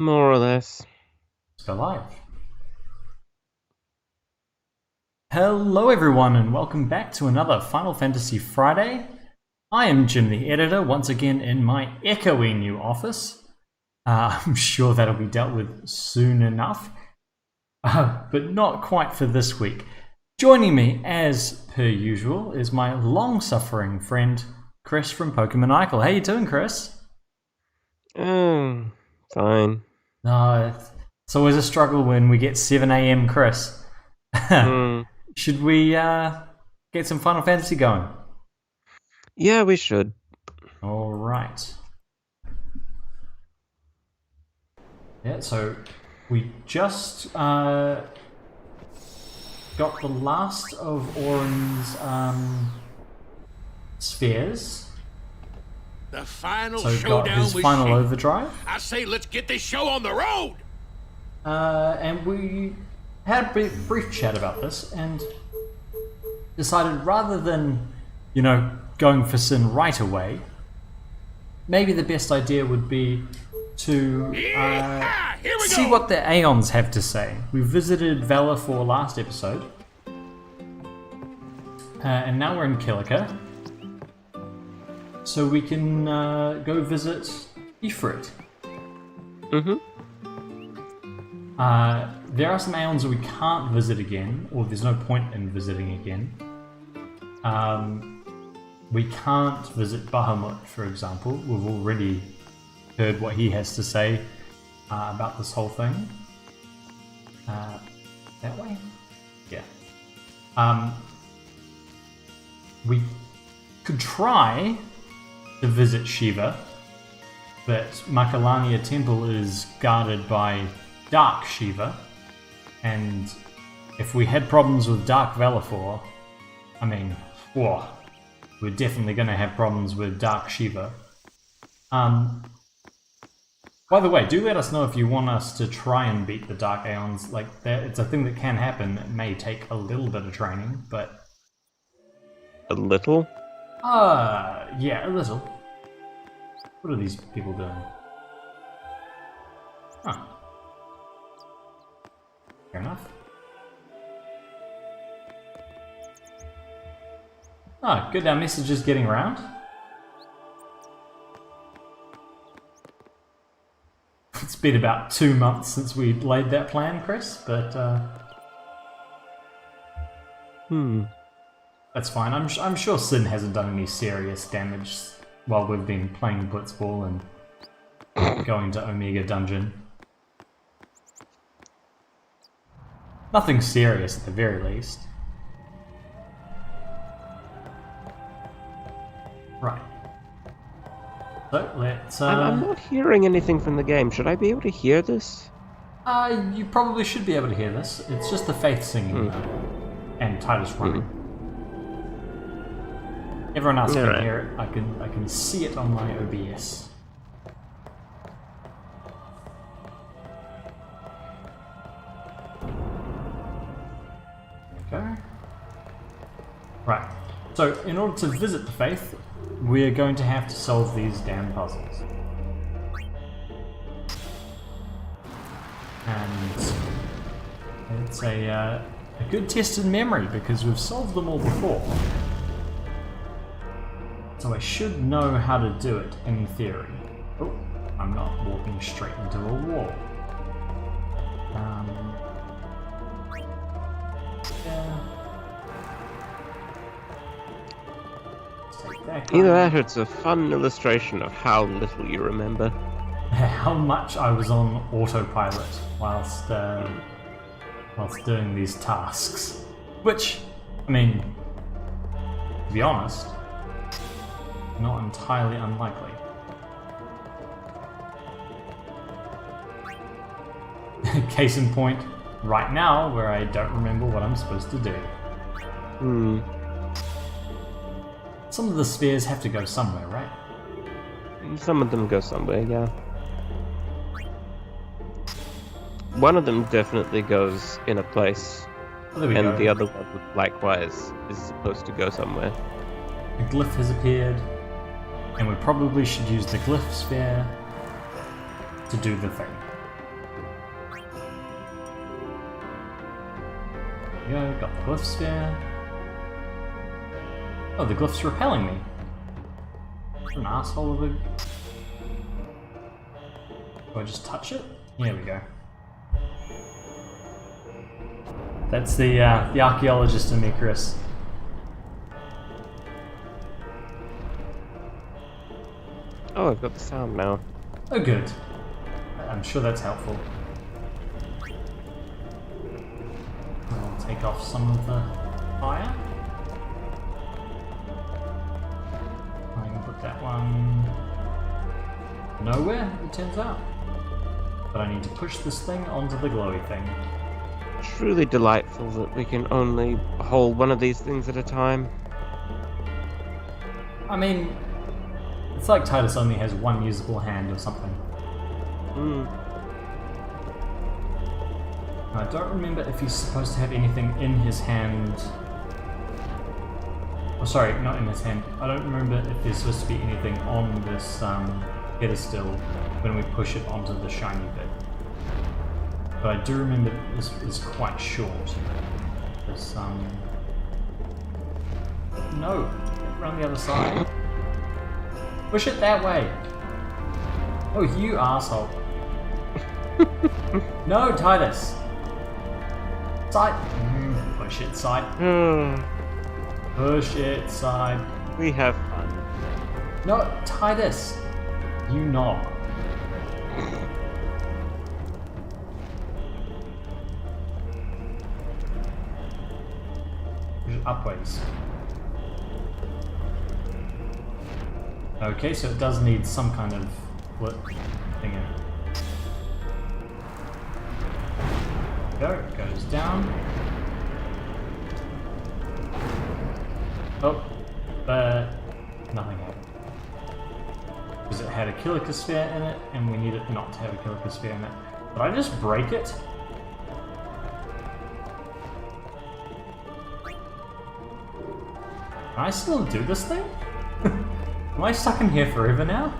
More or less. Let's go live. Hello everyone and welcome back to another Final Fantasy Friday. I am Jim the editor, once again in my echoey new office. I'm sure that'll be dealt with soon enough, but not quite for this week. Joining me, as per usual, is my long-suffering friend, Chris from Pokemon Eichel. How you doing, Chris? Fine. No, it's always a struggle when we get 7 AM, Chris. Should we get some Final Fantasy going? Yeah, we should. All right. Yeah, so we just got the last of Auron's spheres. The final So showdown got his was final shit. overdrive. I say let's get this show on the road. And we had a brief chat about this and decided rather than, going for Sin right away, maybe the best idea would be to Here we see go. what the Aeons have to say. We visited Valor for last episode, and now we're in Kilika, so we can go visit Ifrit. There are some Aeons that we can't visit again, or there's no point in visiting again. We can't visit Bahamut, for example. We've already heard what he has to say about this whole thing. That way? Yeah. We could try to visit Shiva, but Makalania Temple is guarded by Dark Shiva, and if we had problems with Dark Valifor, we're definitely going to have problems with Dark Shiva. By the way, do let us know if you want us to try and beat the Dark Aeons. Like, that, it's a thing that can happen. It may take a little bit of training, but... A little? Yeah, a little. What are these people doing? Huh. Fair enough. Oh, good, our message is getting around. It's been about 2 months since we laid that plan, Chris, but that's fine. I'm sure Sin hasn't done any serious damage while we've been playing Blitzball and going to Omega Dungeon. Nothing serious at the very least. Right. So let's. I'm not hearing anything from the game. Should I be able to hear this? You probably should be able to hear this. It's just the Fayth singing and Titus running. Everyone else can hear it. I can see it on my OBS. There we go. Right. So in order to visit the Fayth, we're going to have to solve these damn puzzles. And it's a good test in memory because we've solved them all before. So I should know how to do it in theory. Oh, I'm not walking straight into a wall. Yeah. Either that or it's a fun illustration of how little you remember. How much I was on autopilot whilst doing these tasks. Which, to be honest, not entirely unlikely. Case in point, right now, where I don't remember what I'm supposed to do. Some of the spheres have to go somewhere, right? Some of them go somewhere, yeah. One of them definitely goes in a place, There we and go. the other one, likewise, is supposed to go somewhere. A glyph has appeared, and we probably should use the glyph sphere to do the thing. we go, got the glyph sphere. Oh, the glyph's repelling me. What an asshole of a... Do I just touch it? Here we go. That's the archaeologist in me, Chris. Oh, I've got the sound now. Oh, good. I'm sure that's helpful. I'll take off some of the fire. I can put that one nowhere, it turns out. But I need to push this thing onto the glowy thing. Truly delightful that we can only hold one of these things at a time. I mean, it's like Titus only has one usable hand or something. I don't remember if he's supposed to have anything in his hand. Oh, sorry, not in his hand. I don't remember if there's supposed to be anything on this pedestal when we push it onto the shiny bit. But I do remember this is quite short. This, no, around the other side. Push it that way. Oh, you asshole. No, Titus. Side. Push it, side. Push it, side. We have fun. No, Titus. You knob. Push it upwards. Okay, so it does need some kind of thing in it. Go, it goes down. Oh, but nothing happened. Because it had a Kilika sphere in it, and we need it not to have a Kilika sphere in it. Did I just break it? Can I still do this thing? Am I stuck in here forever now?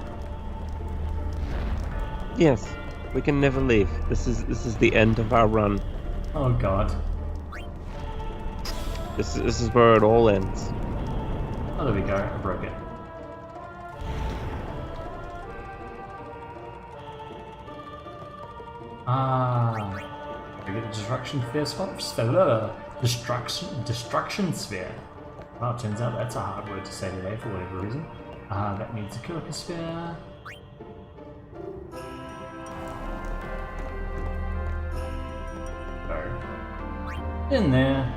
Yes, we can never leave. This is the end of our run. Oh god. This is where it all ends. Oh, there we go. I broke it. We get a destruction sphere. Destruction sphere. Well, it turns out that's a hard word to say today for whatever reason. That needs a Kilika sphere. Go. In there.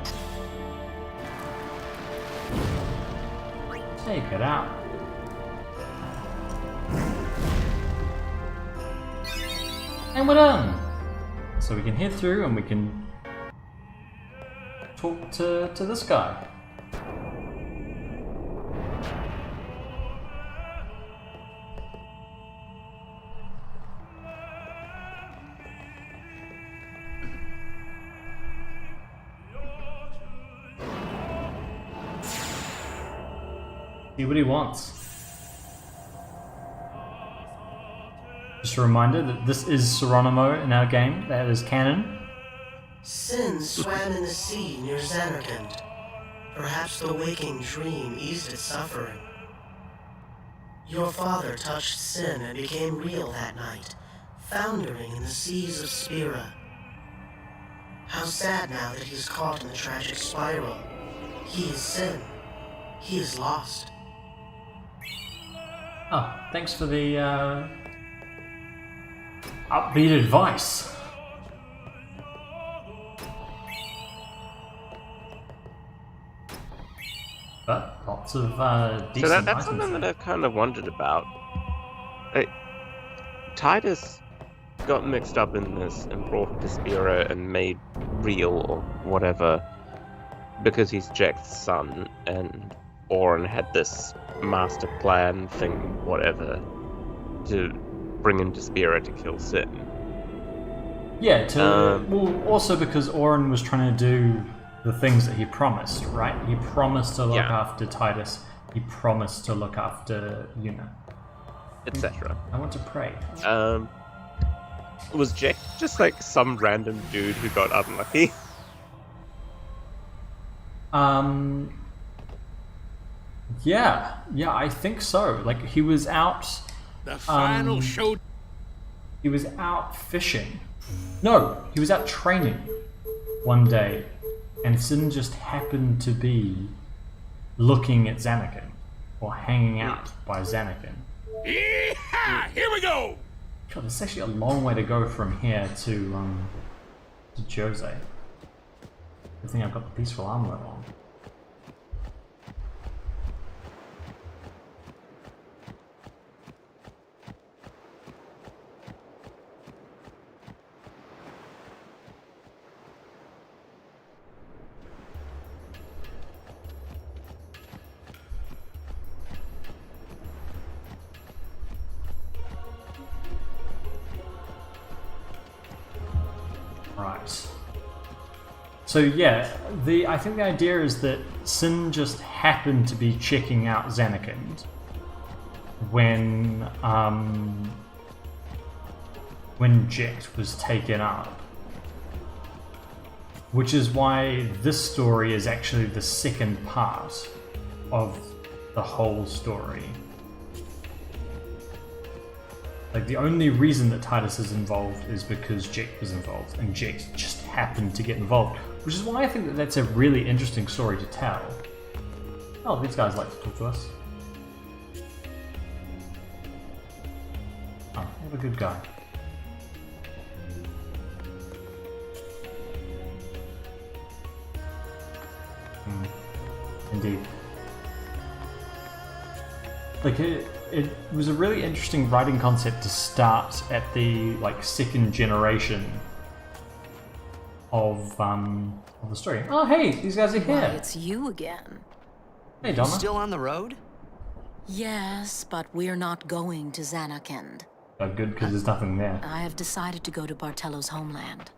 Take it out. And we're done! So we can head through and we can talk to this guy. See what he wants. Just a reminder that this is Seronimo in our game, that is canon. Sin swam in the sea near Xanarkand. Perhaps the waking dream eased its suffering. Your father touched Sin and became real that night, foundering in the seas of Spira. How sad now that he's caught in the tragic spiral. He is Sin. He is lost. Oh, thanks for the upbeat advice. But lots of decent So that's items something there. that I've kind of wondered about. Titus got mixed up in this and brought him to Spira and made real or whatever because he's Jack's son, and Orin had this master plan thing, whatever, to bring him to Spira to kill Sin. Yeah, well, also because Orin was trying to do the things that he promised, right? He promised to look after Titus. He promised to look after Yuna, etc. I want to pray. Was Jack just like some random dude who got unlucky? Yeah, I think so. Like he was out. The final show. He was out fishing. No, he was out training one day, and Sin just happened to be looking at Xanakin or hanging out by Xanakin. Yeah, here we go. God, it's actually a long way to go from here to Jose. Good thing I've got the peaceful armor on. Right. So yeah, I think the idea is that Sin just happened to be checking out Xanakin when Jecht was taken up. Which is why this story is actually the second part of the whole story. Like, the only reason that Titus is involved is because Jecht was involved, and Jecht just happened to get involved. Which is why I think that that's a really interesting story to tell. Oh, these guys like to talk to us. Oh, what a good guy. Indeed. Like, it was a really interesting writing concept to start at the second generation of the story. Oh hey, these guys are here. Why, it's you again. Hey Donna. Still on the road? Yes, but we're not going to Xanarkand. Oh, good, because there's nothing there. I have decided to go to Bartello's homeland.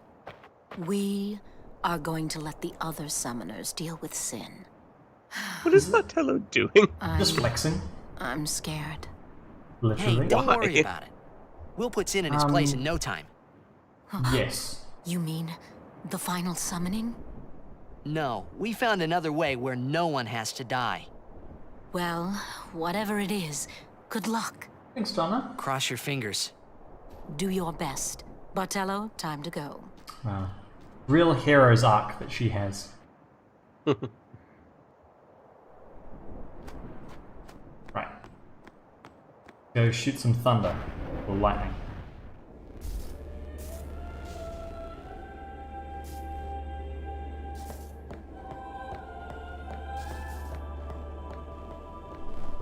We are going to let the other summoners deal with Sin. What is Martello doing? Just flexing. I'm scared. Literally. Hey, don't Why? worry about it. We'll put Sin in his place in no time. Yes. You mean the final summoning? No, we found another way where no one has to die. Well, whatever it is, good luck. Thanks, Donna. Cross your fingers. Do your best. Bartello, time to go. Wow. Real hero's arc that she has. Right. Go shoot some thunder or lightning.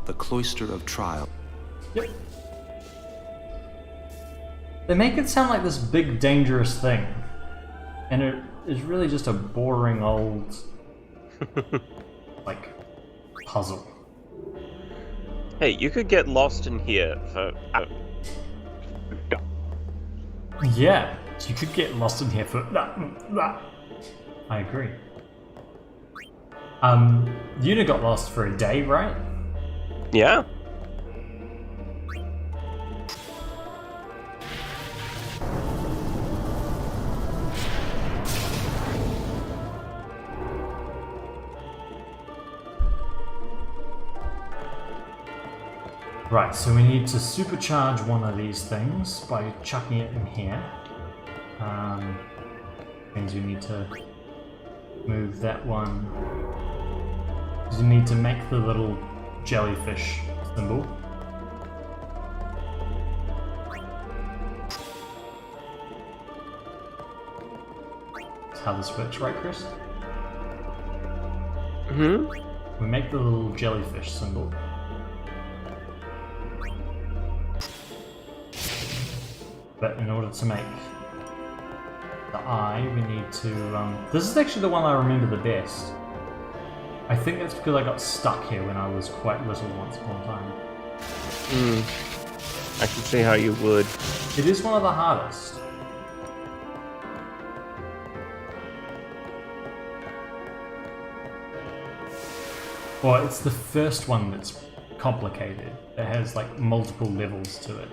The Cloister of Trial. Yep. They make it sound like this big dangerous thing, and it is really just a boring old puzzle. Hey, you could get lost in here for... Yeah, you could get lost in here for... I agree. Una got lost for a day, right? Yeah. Right, so we need to supercharge one of these things by chucking it in here. Means we need to move that one. You need to make the little jellyfish symbol. That's how this works, right, Chris? We make the little jellyfish symbol. But in order to make the eye, we need to... This is actually the one I remember the best. I think that's because I got stuck here when I was quite little once upon a time. I can see how you would. It is one of the hardest. Well, it's the first one that's complicated. It has multiple levels to it.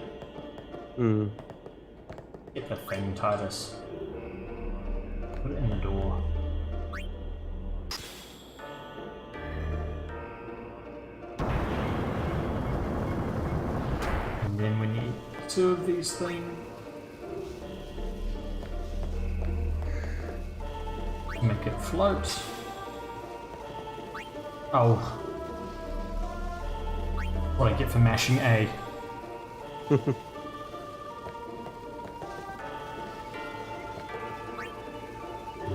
Get the thing, Titus. Put it in the door. 2 of these things. Make it float. Oh. What I get for mashing A.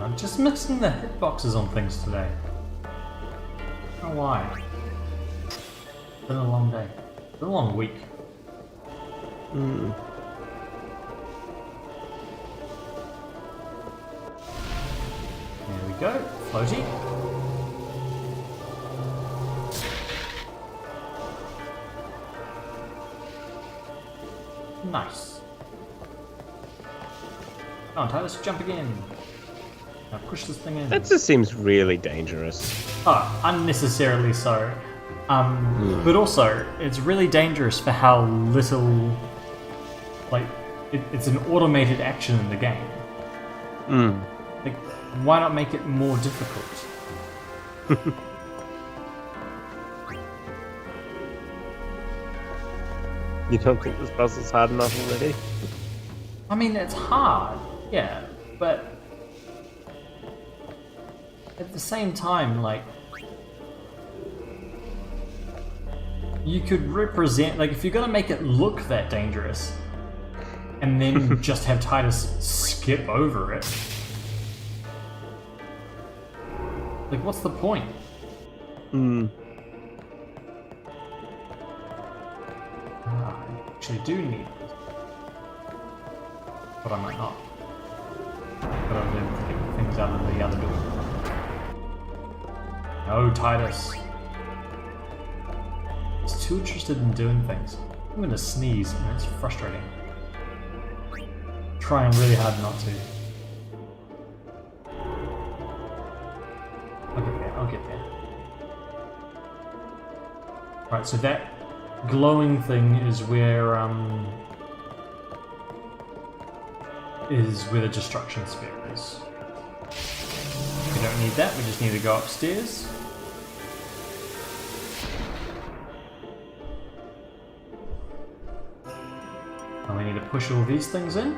I'm just missing the hitboxes on things today. I don't know why. It's been a long day. It's been a long week. There we go. Floaty. Nice. Come on, Tyler, let's jump again. Now push this thing in. That just seems really dangerous. Oh, unnecessarily so. But also, it's really dangerous for how little, like, it's an automated action in the game. Like, why not make it more difficult? You don't think this puzzle's hard enough already? I mean, it's hard, yeah, but at the same time, like, you could represent, like, if you're gonna make it look that dangerous, and then just have Titus skip over it, like, what's the point? I actually do need this. But I might not. But I'll take things out of the other door. No, Titus. He's too interested in doing things. I'm gonna sneeze, and it's frustrating. Trying really hard not to. I'll get there. Right, so that glowing thing is where the destruction sphere is. We don't need that, we just need to go upstairs. And we need to push all these things in.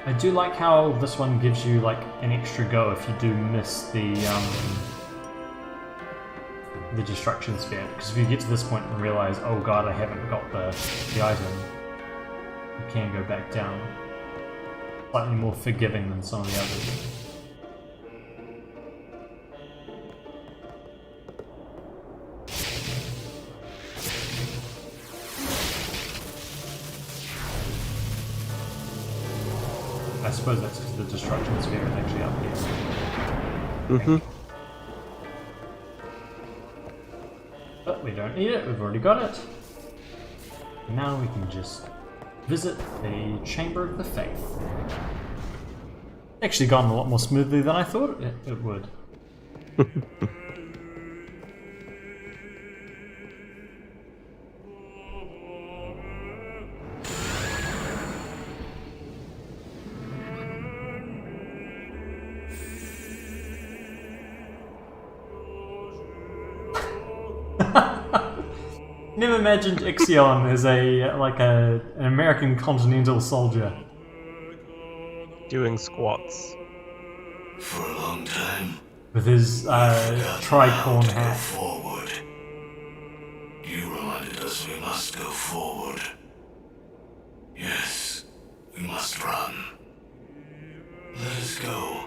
I do like how this one gives you like an extra go if you do miss the destruction sphere, because if you get to this point and realize, oh god, I haven't got the item, you can go back down. Slightly more forgiving than some of the others. I suppose that's because the destruction sphere is actually up here. But we don't need it, we've already got it. Now we can just visit the Chamber of the Fayth. Actually gone a lot more smoothly than I thought it would. Never imagined Ixion as an American continental soldier. Doing squats. For a long time, With his tricorn hat. forward. You reminded us we must go forward. Yes, we must run. Let us go.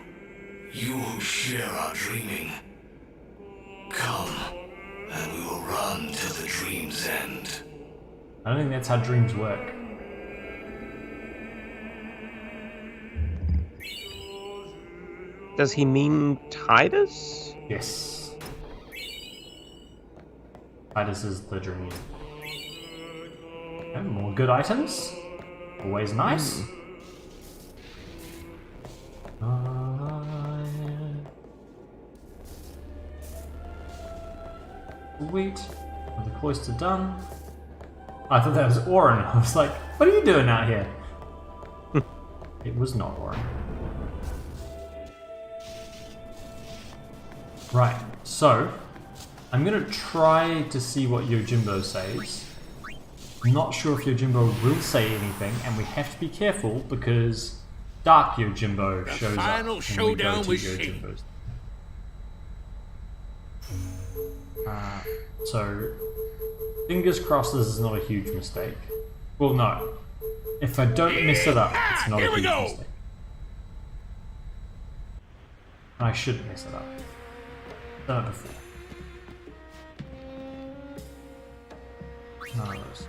You who share our dreaming. Come, and we will run till the dream's end. I don't think that's how dreams work. Does he mean Titus? Yes. Titus is the dream. Okay, more good items. Always nice. Sweet. With the cloister done. I thought that was Orin. I was like, what are you doing out here? It was not Orin. Right, so I'm gonna try to see what Yojimbo says. I'm not sure if Yojimbo will say anything, and we have to be careful because Dark Yojimbo shows up final when showdown we go with to Shane. Yojimbo's. So, fingers crossed this is not a huge mistake. Well, no. If I don't mess it up, it's not a Here we huge go. mistake. I shouldn't mess it up. Done it before. None of those.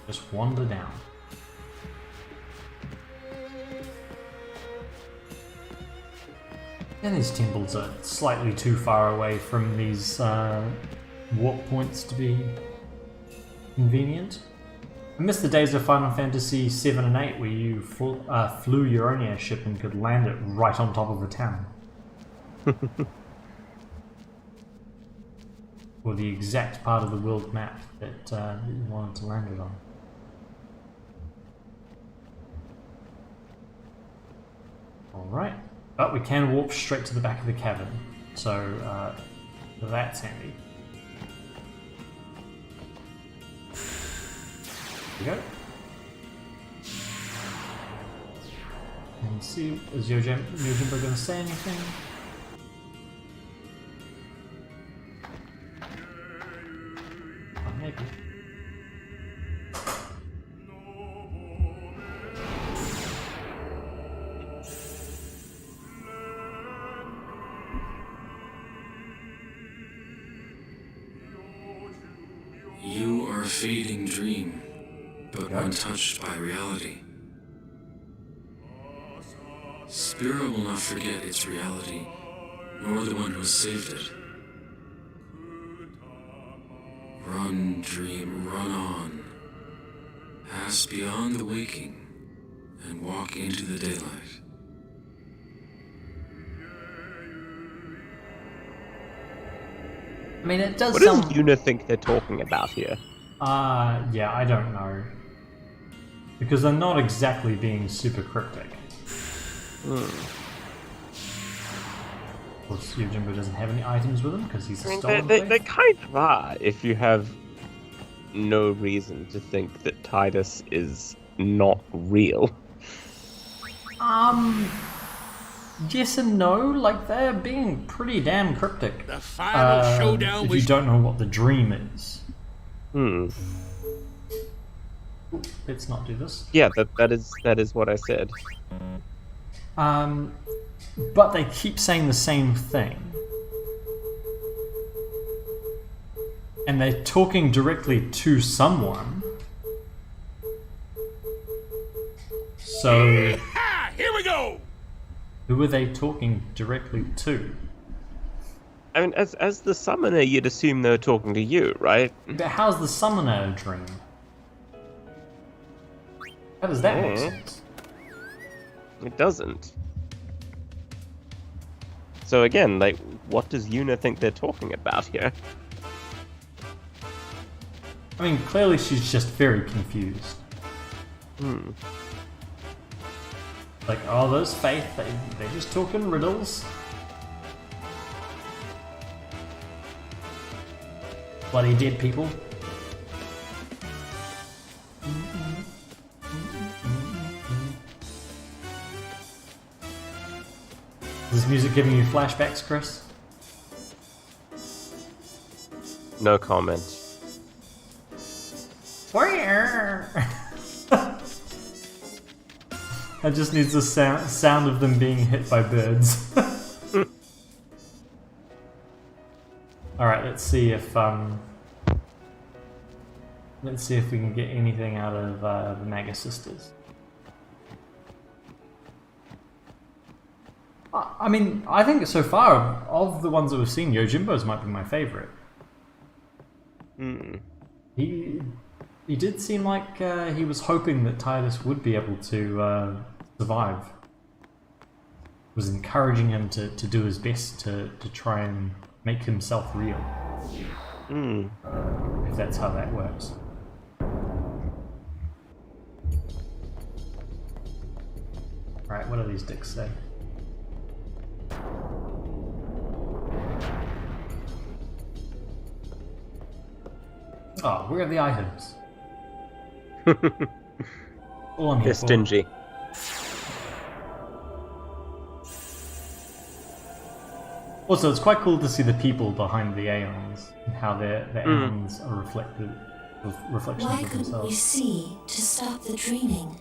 Just wander down. And these temples are slightly too far away from these warp points to be convenient. I miss the days of Final Fantasy 7 and 8 where you flew your own airship and could land it right on top of a town. Or the exact part of the world map that you wanted to land it on. Alright, but we can warp straight to the back of the cavern, so that's handy. There we go. And see, is Yojimbo going to say anything? Oh, maybe. You are a fading dream, but one touched by reality. Spirit will not forget its reality, nor the one who has saved it. Run, dream, run on. Pass beyond the waking, and walk into the daylight. I mean, it does What sound... does Yuna think they're talking about here? Yeah, I don't know. Because they're not exactly being super cryptic. Of course, Yojimbo doesn't have any items with him because he's a stolen They kind of are, if you have no reason to think that Titus is not real. Yes and no, like they're being pretty damn cryptic. The final showdown if with you don't know what the dream is. Hmm. Let's not do this. Yeah, that is what I said. But they keep saying the same thing. And they're talking directly to someone. So, Ha! Here we go! who are they talking directly to? I mean, as the summoner, you'd assume they're talking to you, right? But how's the summoner a dream? How does that make sense? It doesn't. So again, like, what does Yuna think they're talking about here? I mean, clearly she's just very confused. Like, oh, those Fayth, they just talk in riddles. Bloody dead people. Is this music giving you flashbacks, Chris? No comment. I just needs the sound of them being hit by birds. Alright, let's see if we can get anything out of the Maga Sisters. I mean, I think so far, of the ones that we've seen, Yojimbo's might be my favourite. He did seem like he was hoping that Titus would be able to survive. Was encouraging him to do his best to try and make himself real. If that's how that works. Alright, what do these dicks say? Oh, where are the items? All on here. They're stingy. Also, it's quite cool to see the people behind the Aeons and how the Aeons are reflections Why of couldn't we themselves. see to stop the dreaming?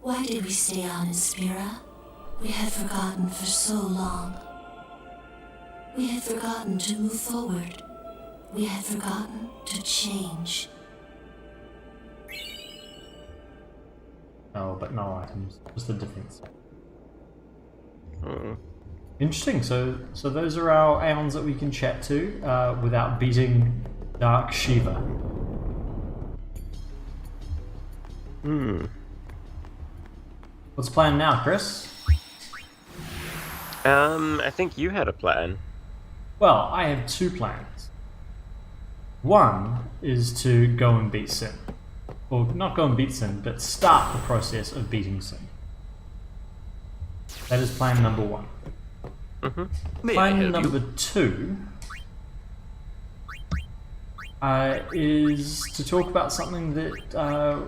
Why did we stay on in Spira? We had forgotten for so long. We had forgotten to move forward. We had forgotten to change. Oh, but no items. Just the difference. Mm. Interesting. So those are our Aeons that we can chat to without beating Dark Shiva. Hmm. What's the plan now, Chris? I think you had a plan. Well, I have two plans. One is to go and beat Sin. Or not go and beat Sin, but start the process of beating Sin. That is plan number one. Plan number two is to talk about something that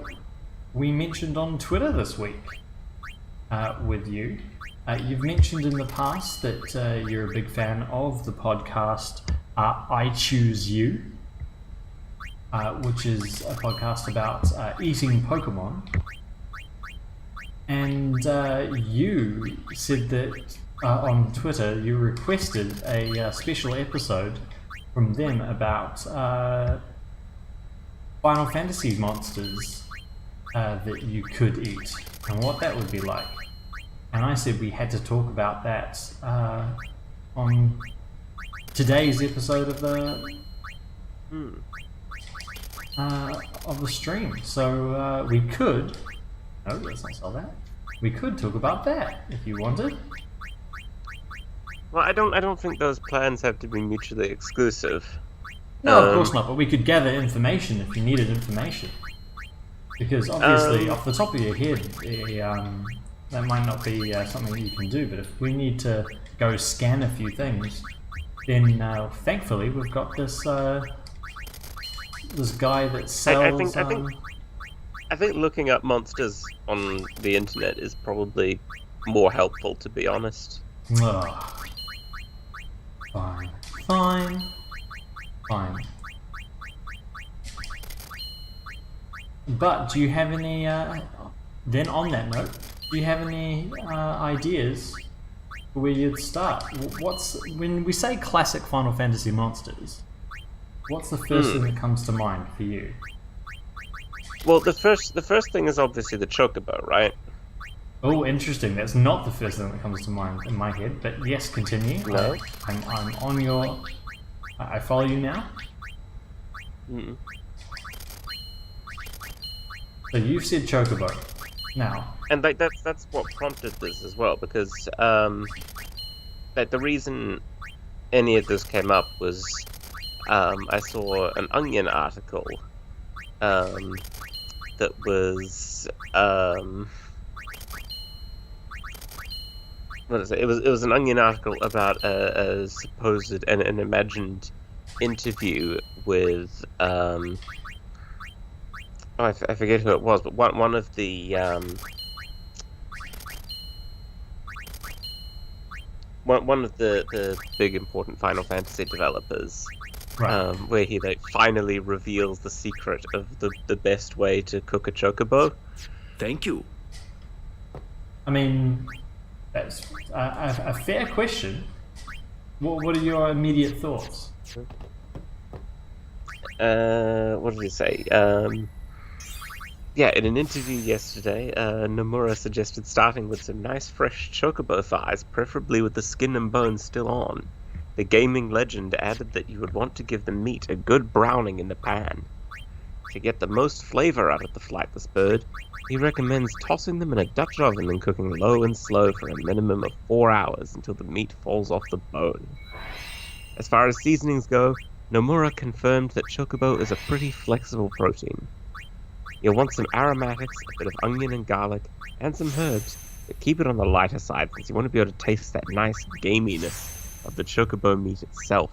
we mentioned on Twitter this week with you. You've mentioned in the past that you're a big fan of the podcast I Choose You, which is a podcast about eating Pokemon. And you said that on Twitter you requested a special episode from them about Final Fantasy monsters that you could eat and what that would be like. And I said we had to talk about that on today's episode of the stream. So we could. No, let's not sell that. We could talk about that if you wanted. Well, I don't think those plans have to be mutually exclusive. No, of course not. But we could gather information if you needed information. Because obviously, off the top of your head, that might not be something that you can do. But if we need to go scan a few things, then thankfully we've got this this guy that sells. I think looking up monsters on the internet is probably more helpful, to be honest. Ugh. Fine. But do you have any? Then on that note, do you have any ideas for where you'd start? When we say classic Final Fantasy monsters? What's the first thing that comes to mind for you? Well, the first thing is obviously the Chocobo, right? Oh, interesting. That's not the first thing that comes to mind in my head. But yes, continue. No. I'm on your. I follow you now. So you've said Chocobo. Now. And that's what prompted this as well, because the reason any of this came up was I saw an Onion article that was what is it? It was an Onion article about a supposed and an imagined interview with I forget who it was, but one of the one of the big important Final Fantasy developers. Right. Where he finally reveals the secret of the best way to cook a Chocobo. Thank you. I mean, that's a fair question. What are your immediate thoughts? What did he say? Yeah, in an interview yesterday, Nomura suggested starting with some nice fresh Chocobo thighs, preferably with the skin and bones still on. The gaming legend added that you would want to give the meat a good browning in the pan. To get the most flavor out of the flightless bird, he recommends tossing them in a Dutch oven and cooking low and slow for a minimum of 4 hours until the meat falls off the bone. As far as seasonings go, Nomura confirmed that Chocobo is a pretty flexible protein. You'll want some aromatics, a bit of onion and garlic, and some herbs, but keep it on the lighter side since you want to be able to taste that nice gaminess of the Chocobo meat itself.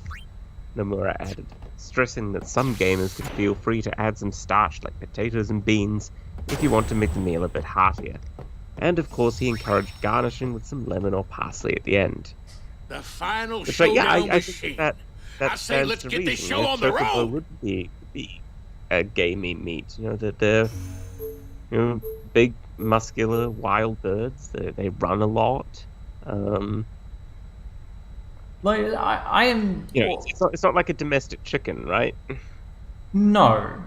Nomura added, stressing that some gamers could feel free to add some starch like potatoes and beans if you want to make the meal a bit heartier. And of course he encouraged garnishing with some lemon or parsley at the end. The final But showdown yeah, I machine. think that I say stands let's to get this reason. show on the Chocobo road. would be a gamey meat. That they're big, muscular, wild birds. They run a lot. Like I am. It's not like a domestic chicken, right? No,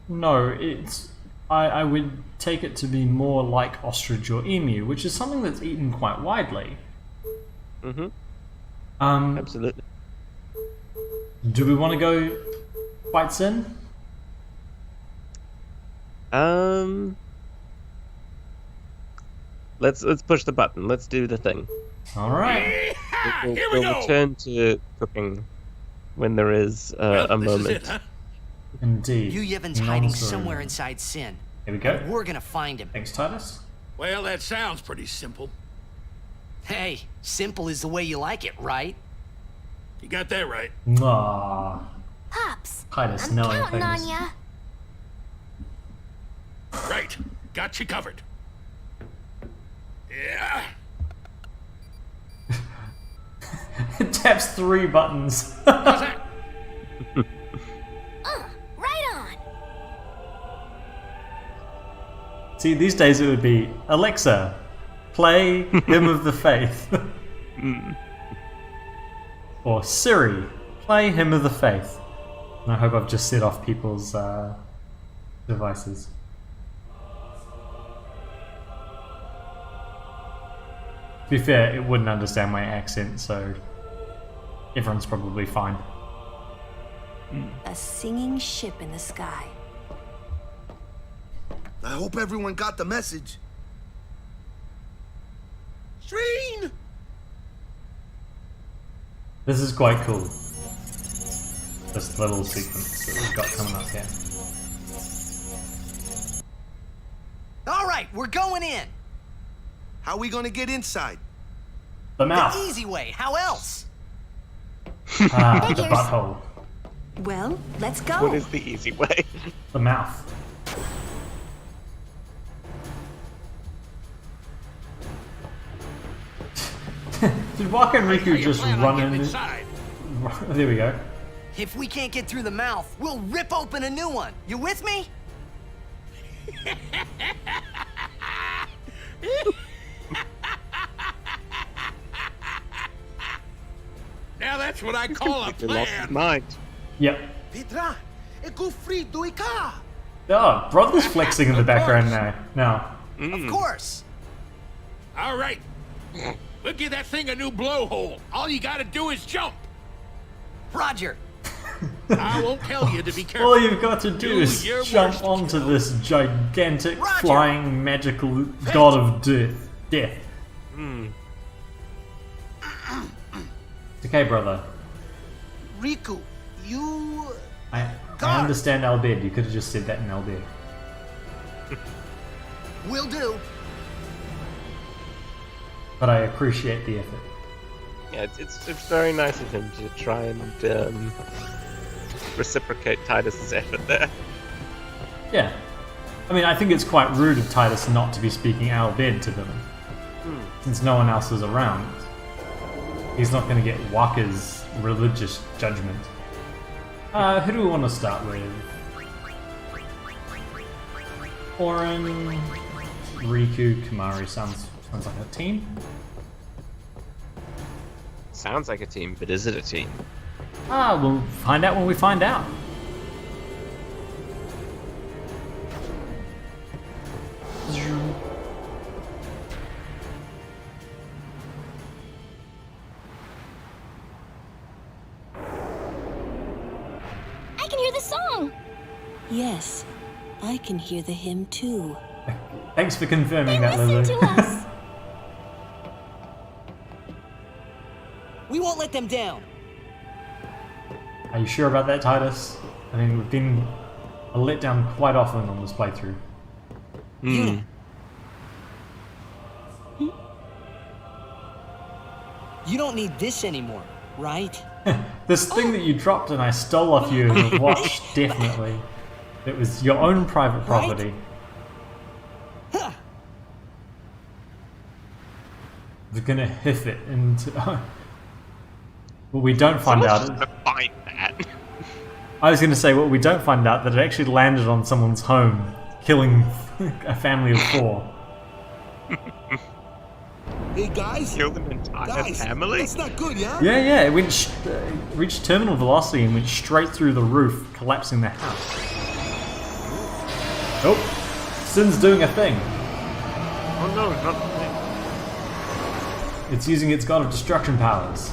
it's. I would take it to be more like ostrich or emu, which is something that's eaten quite widely. Mm-hmm. Absolutely. Do we want to go fight Sin? Let's push the button. Let's do the thing. All right. We'll return to cooking when there is a moment. Indeed. Yu Yevon's hiding somewhere inside Sin. Here we go. We're gonna find him. Thanks, Titus. Well, that sounds pretty simple. Hey, simple is the way you like it, right? You got that right. Aww. Pops, Titus I'm knowing counting things. on ya. Right. Got you covered. Yeah. It taps 3 buttons. How's that? Right on. See, these days it would be Alexa, play Hymn of the Faith. Or Siri, play Hymn of the Faith. And I hope I've just set off people's devices. To be fair, it wouldn't understand my accent, so everyone's probably fine. A singing ship in the sky. I hope everyone got the message. Shreen! This is quite cool. This little sequence that we've got coming up here. All right, we're going in. How we gonna get inside? The mouth. The easy way. How else? Ah, the butthole. Well, let's go. What is the easy way? The mouth. Did Waka and Riku just run in? Inside. There we go. If we can't get through the mouth, we'll rip open a new one. You with me? Now that's what I call a He lost his plan. mind. Yep. Petra, go free do ika. Oh, brother's flexing in the background now. Of course. All right. We'll give that thing a new blowhole. All you gotta do is jump. Roger. I won't tell you to be careful. All you've got to do is your jump worst, onto kiddo. this gigantic, Roger. flying, magical god of death. It's okay, brother. Riku, you... I Guard. understand Albed. You could have just said that in Albed. Will do. But I appreciate the effort. Yeah, it's very nice of him to try and reciprocate Titus's effort there. Yeah. I mean, I think it's quite rude of Titus not to be speaking Albed to them. Since no one else is around. He's not going to get Waka's religious judgment. Who do we want to start with? Orin, Riku, Kamari sounds like a team. Sounds like a team, but is it a team? We'll find out when we find out. I can hear the song. Yes, I can hear the hymn too. Thanks for confirming that, Listen Lily. to us. We won't let them down. Are you sure about that, Titus? I mean, we've been let down quite often on this playthrough. Yuna. You don't need this anymore, right? This thing that you dropped and I stole off you in the watch, definitely. It was your own private property. We're gonna hiff it into... What we don't find out... Find that. I was gonna say, what we don't find out, that it actually landed on someone's home, killing a family of 4. Hey guys, Killed an entire family? that's not good, yeah? Yeah, it went reached terminal velocity and went straight through the roof, collapsing the house. Oh, Sin's doing a thing. Oh no, not the thing. It's using its God of Destruction powers.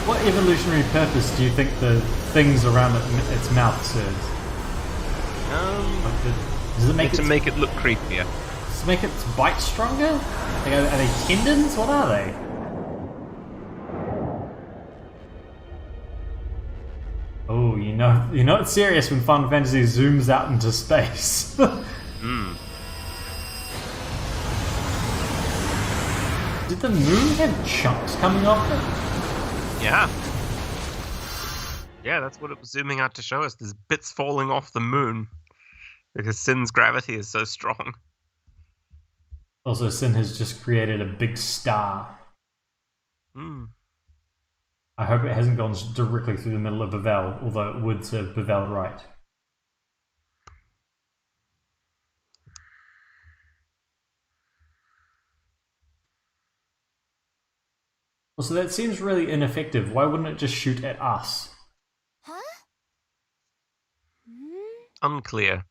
What evolutionary purpose do you think the things around its mouth serves? Does it make to make it look creepier. Does it make its bite stronger? Are they tendons? What are they? Oh, you know it's serious when Final Fantasy zooms out into space. Did the moon have chunks coming off it? Yeah. Yeah, that's what it was zooming out to show us. There's bits falling off the moon. Because Sin's gravity is so strong. Also, Sin has just created a big star. I hope it hasn't gone directly through the middle of Bavel, although it would serve Bavel right. Also, that seems really ineffective. Why wouldn't it just shoot at us? Unclear.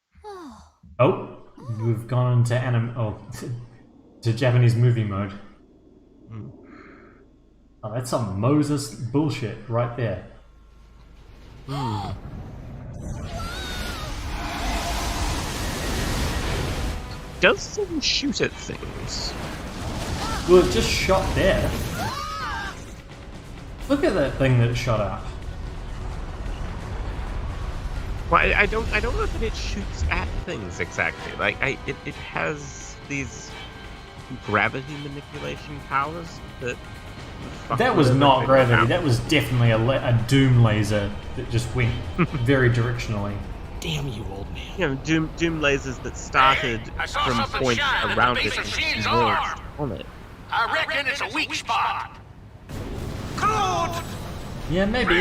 Oh, we've gone into to Japanese movie mode. Oh, that's some Moses bullshit right there. Does Sin shoot at things? Well, it just shot there. Look at that thing that it shot at. Well, I don't know that it shoots at things exactly. Like, it has these gravity manipulation powers that. That was not gravity. That was definitely a Doom laser that just went very directionally. Damn you, old man. You know, Doom lasers that started from points around it and merged on it. I reckon it's a weak spot. Good. Yeah, maybe.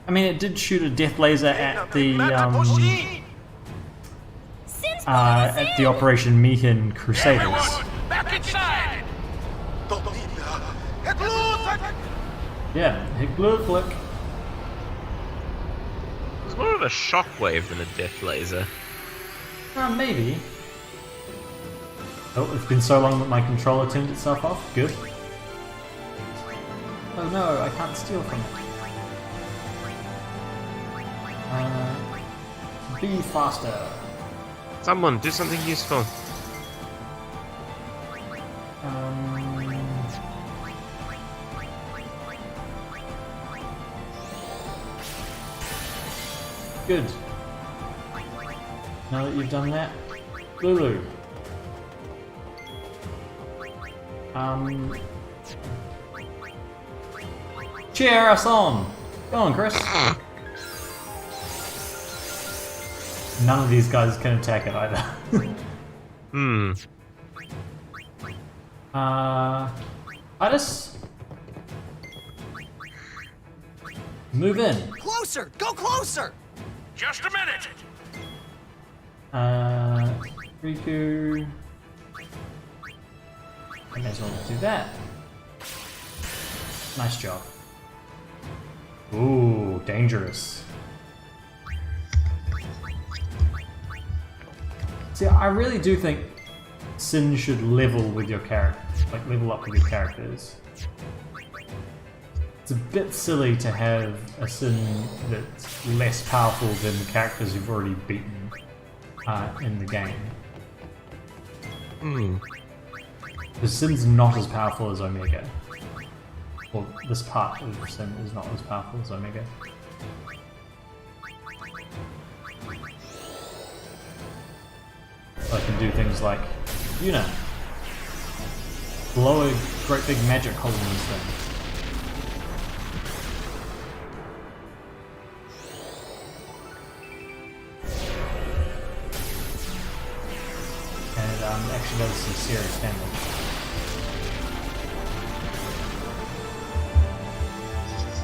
I mean, it did shoot a death laser at the Operation Meehan Crusaders. Back inside. Yeah, hit blue flick. It's more of a shockwave than a death laser. Maybe. Oh, it's been so long that my controller turned itself off. Good. Oh no, I can't steal from it. Be faster. Someone, do something useful. Good. Now that you've done that, Lulu. Cheer us on! Go on, Chris. None of these guys can attack it either. Titus? Move in. Closer! Go closer! Just a minute. Riku. I may as well do that. Nice job. Ooh, dangerous. See, I really do think Sin should level with your characters, like level up with your characters. It's a bit silly to have a Sin that's less powerful than the characters you've already beaten in the game. Because Sin's not as powerful as Omega. Well, this part of Sin is not as powerful as Omega. I can do things like, you know, blow a great big magic hole in this thing. And it actually does some serious damage.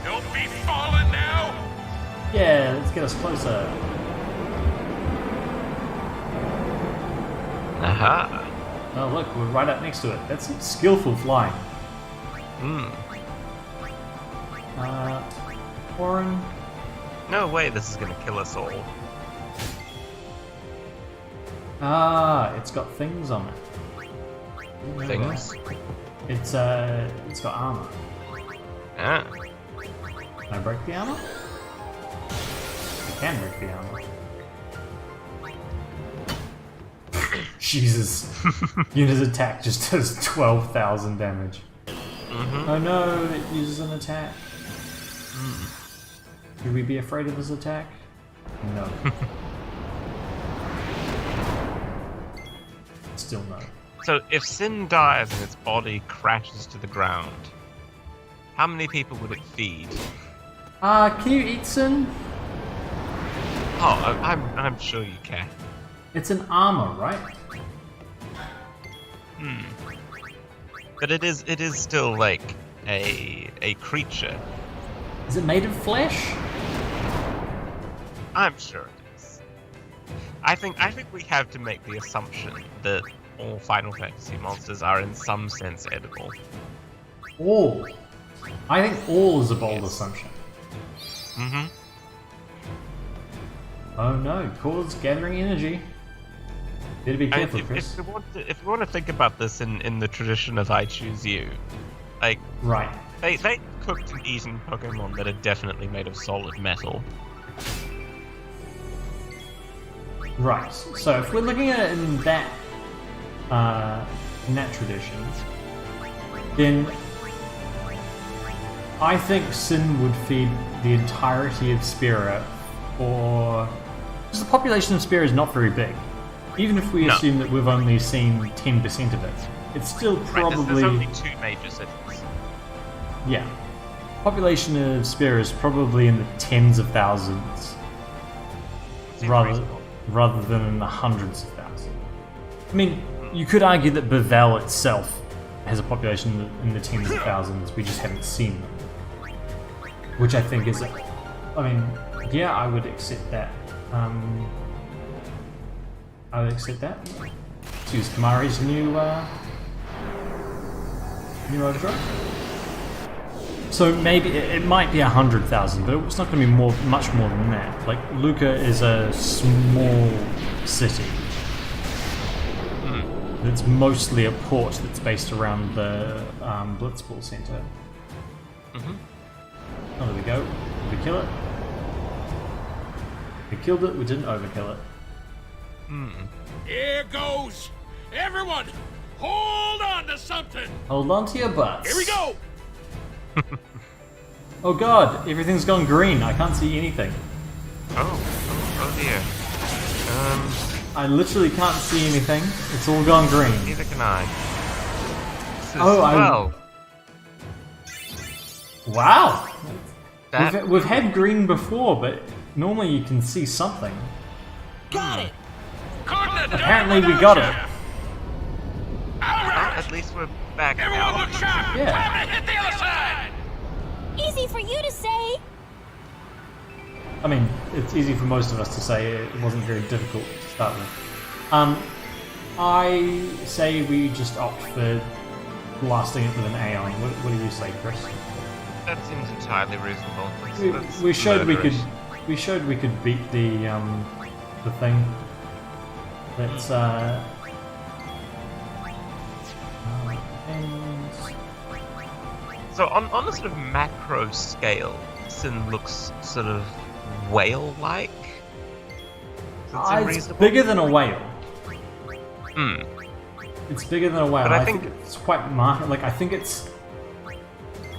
Don't be falling now! Yeah, let's get us closer. Aha! Oh look, we're right up next to it. That's some skillful flying. Warren? No way this is gonna kill us all. Ah, it's got things on it. Things? It's got armor. Ah. Can I break the armor? I can break the armor. Jesus. Unit attack just does 12,000 damage. Oh no, it uses an attack. Should we be afraid of this attack? No. Still no. So if Sin dies and its body crashes to the ground, how many people would it feed? Can you eat Sin? Oh, I'm sure you can. It's an armor, right? But it is still like a creature. Is it made of flesh? I'm sure it is. I think we have to make the assumption that all Final Fantasy monsters are in some sense edible. All. I think all is a bold assumption. Oh no, Core's gathering energy. Better be careful, Chris. If we want to think about this in the tradition of I Choose You, like right, they cooked and eaten Pokemon that are definitely made of solid metal. Right. So if we're looking at it in that tradition, then I think Sin would feed the entirety of Spira, or because the population of Spira is not very big. Even if we assume that we've only seen 10% of it, it's still probably... There's only 2 major cities. Yeah. Population of Spira is probably in the tens of thousands, rather than in the hundreds of thousands. I mean, you could argue that Bevelle itself has a population in the tens of thousands, we just haven't seen them. Which I think is... I mean, yeah, I would accept that. I would accept that. Let's use Kamari's new overdrive. So maybe it might be 100,000, but it's not going to be much more than that. Like Luca is a small city. It's mostly a port that's based around the Blitzball Center. Oh, there we go. Did we kill it? We killed it. We didn't overkill it. Here goes! Everyone, hold on to something! Hold on to your butts. Here we go! Oh god, everything's gone green. I can't see anything. Oh dear. I literally can't see anything. It's all gone green. Neither can I. Wow! We've had green before, but normally you can see something. Got it! Apparently we got it. Alright! At least we're back Everyone now. look sharp! Yeah. Time to hit the other side! Easy for you to say. I mean, it's easy for most of us to say. It wasn't very difficult to start with. I say we just opt for blasting it with an Aeon. What do you say, Chris? That seems entirely reasonable. We showed we could beat the thing. That's So on a sort of macro scale, Sin looks sort of whale-like. It's bigger than a whale. Hmm. It's bigger than a whale. But I think it's quite marked. Like I think it's.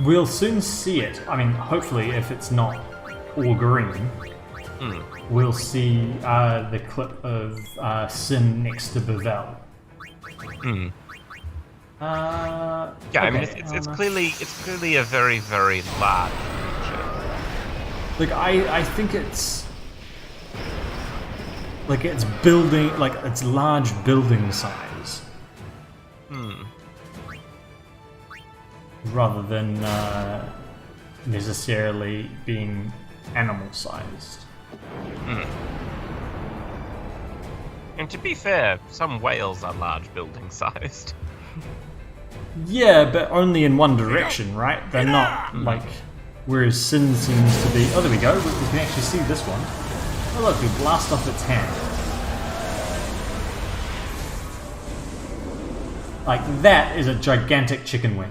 We'll soon see it. I mean, hopefully, if it's not all green, we'll see the clip of Sin next to Bevel. Yeah, I mean, it's clearly a very, very large creature. Like, I think it's... Like, it's building... Like, it's large building size. Rather than necessarily being animal-sized. And to be fair, some whales are large building sized. Yeah, but only in one direction, right? They're not, like... Whereas Sin seems to be... Oh, there we go. We can actually see this one. Oh, look, we blast off its hand. Like, that is a gigantic chicken wing.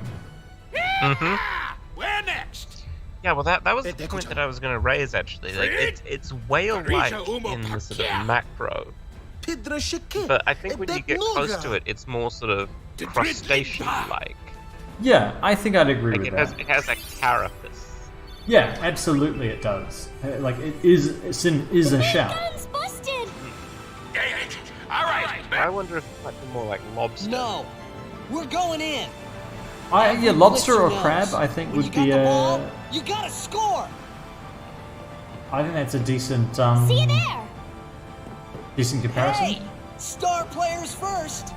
Where next? Yeah, well, that was the point that I was going to raise, actually. Like, it's whale-like in the sort of macro. But I think when you get close to it, it's more sort of crustacean-like. Yeah, I think I'd agree with that. It has a carapace. Yeah, absolutely it does. Like, Sin is a shell. All right. I wonder if it might be more like lobster. No, we're going in. Yeah, lobster or crab, I think would be a... You gotta score. I think that's a decent, See you there! decent comparison. Hey, star players first.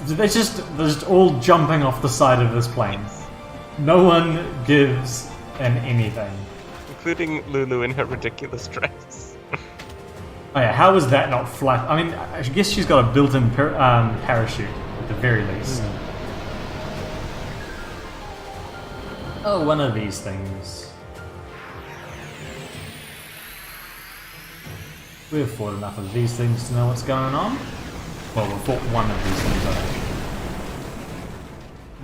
They're just all jumping off the side of this plane. No one gives an anything. Including Lulu in her ridiculous dress. Oh yeah, how is that not flat? I mean, I guess she's got a built-in parachute, at the very least. Oh, one of these things. We've fought enough of these things to know what's going on. Well, we've fought one of these things, I think.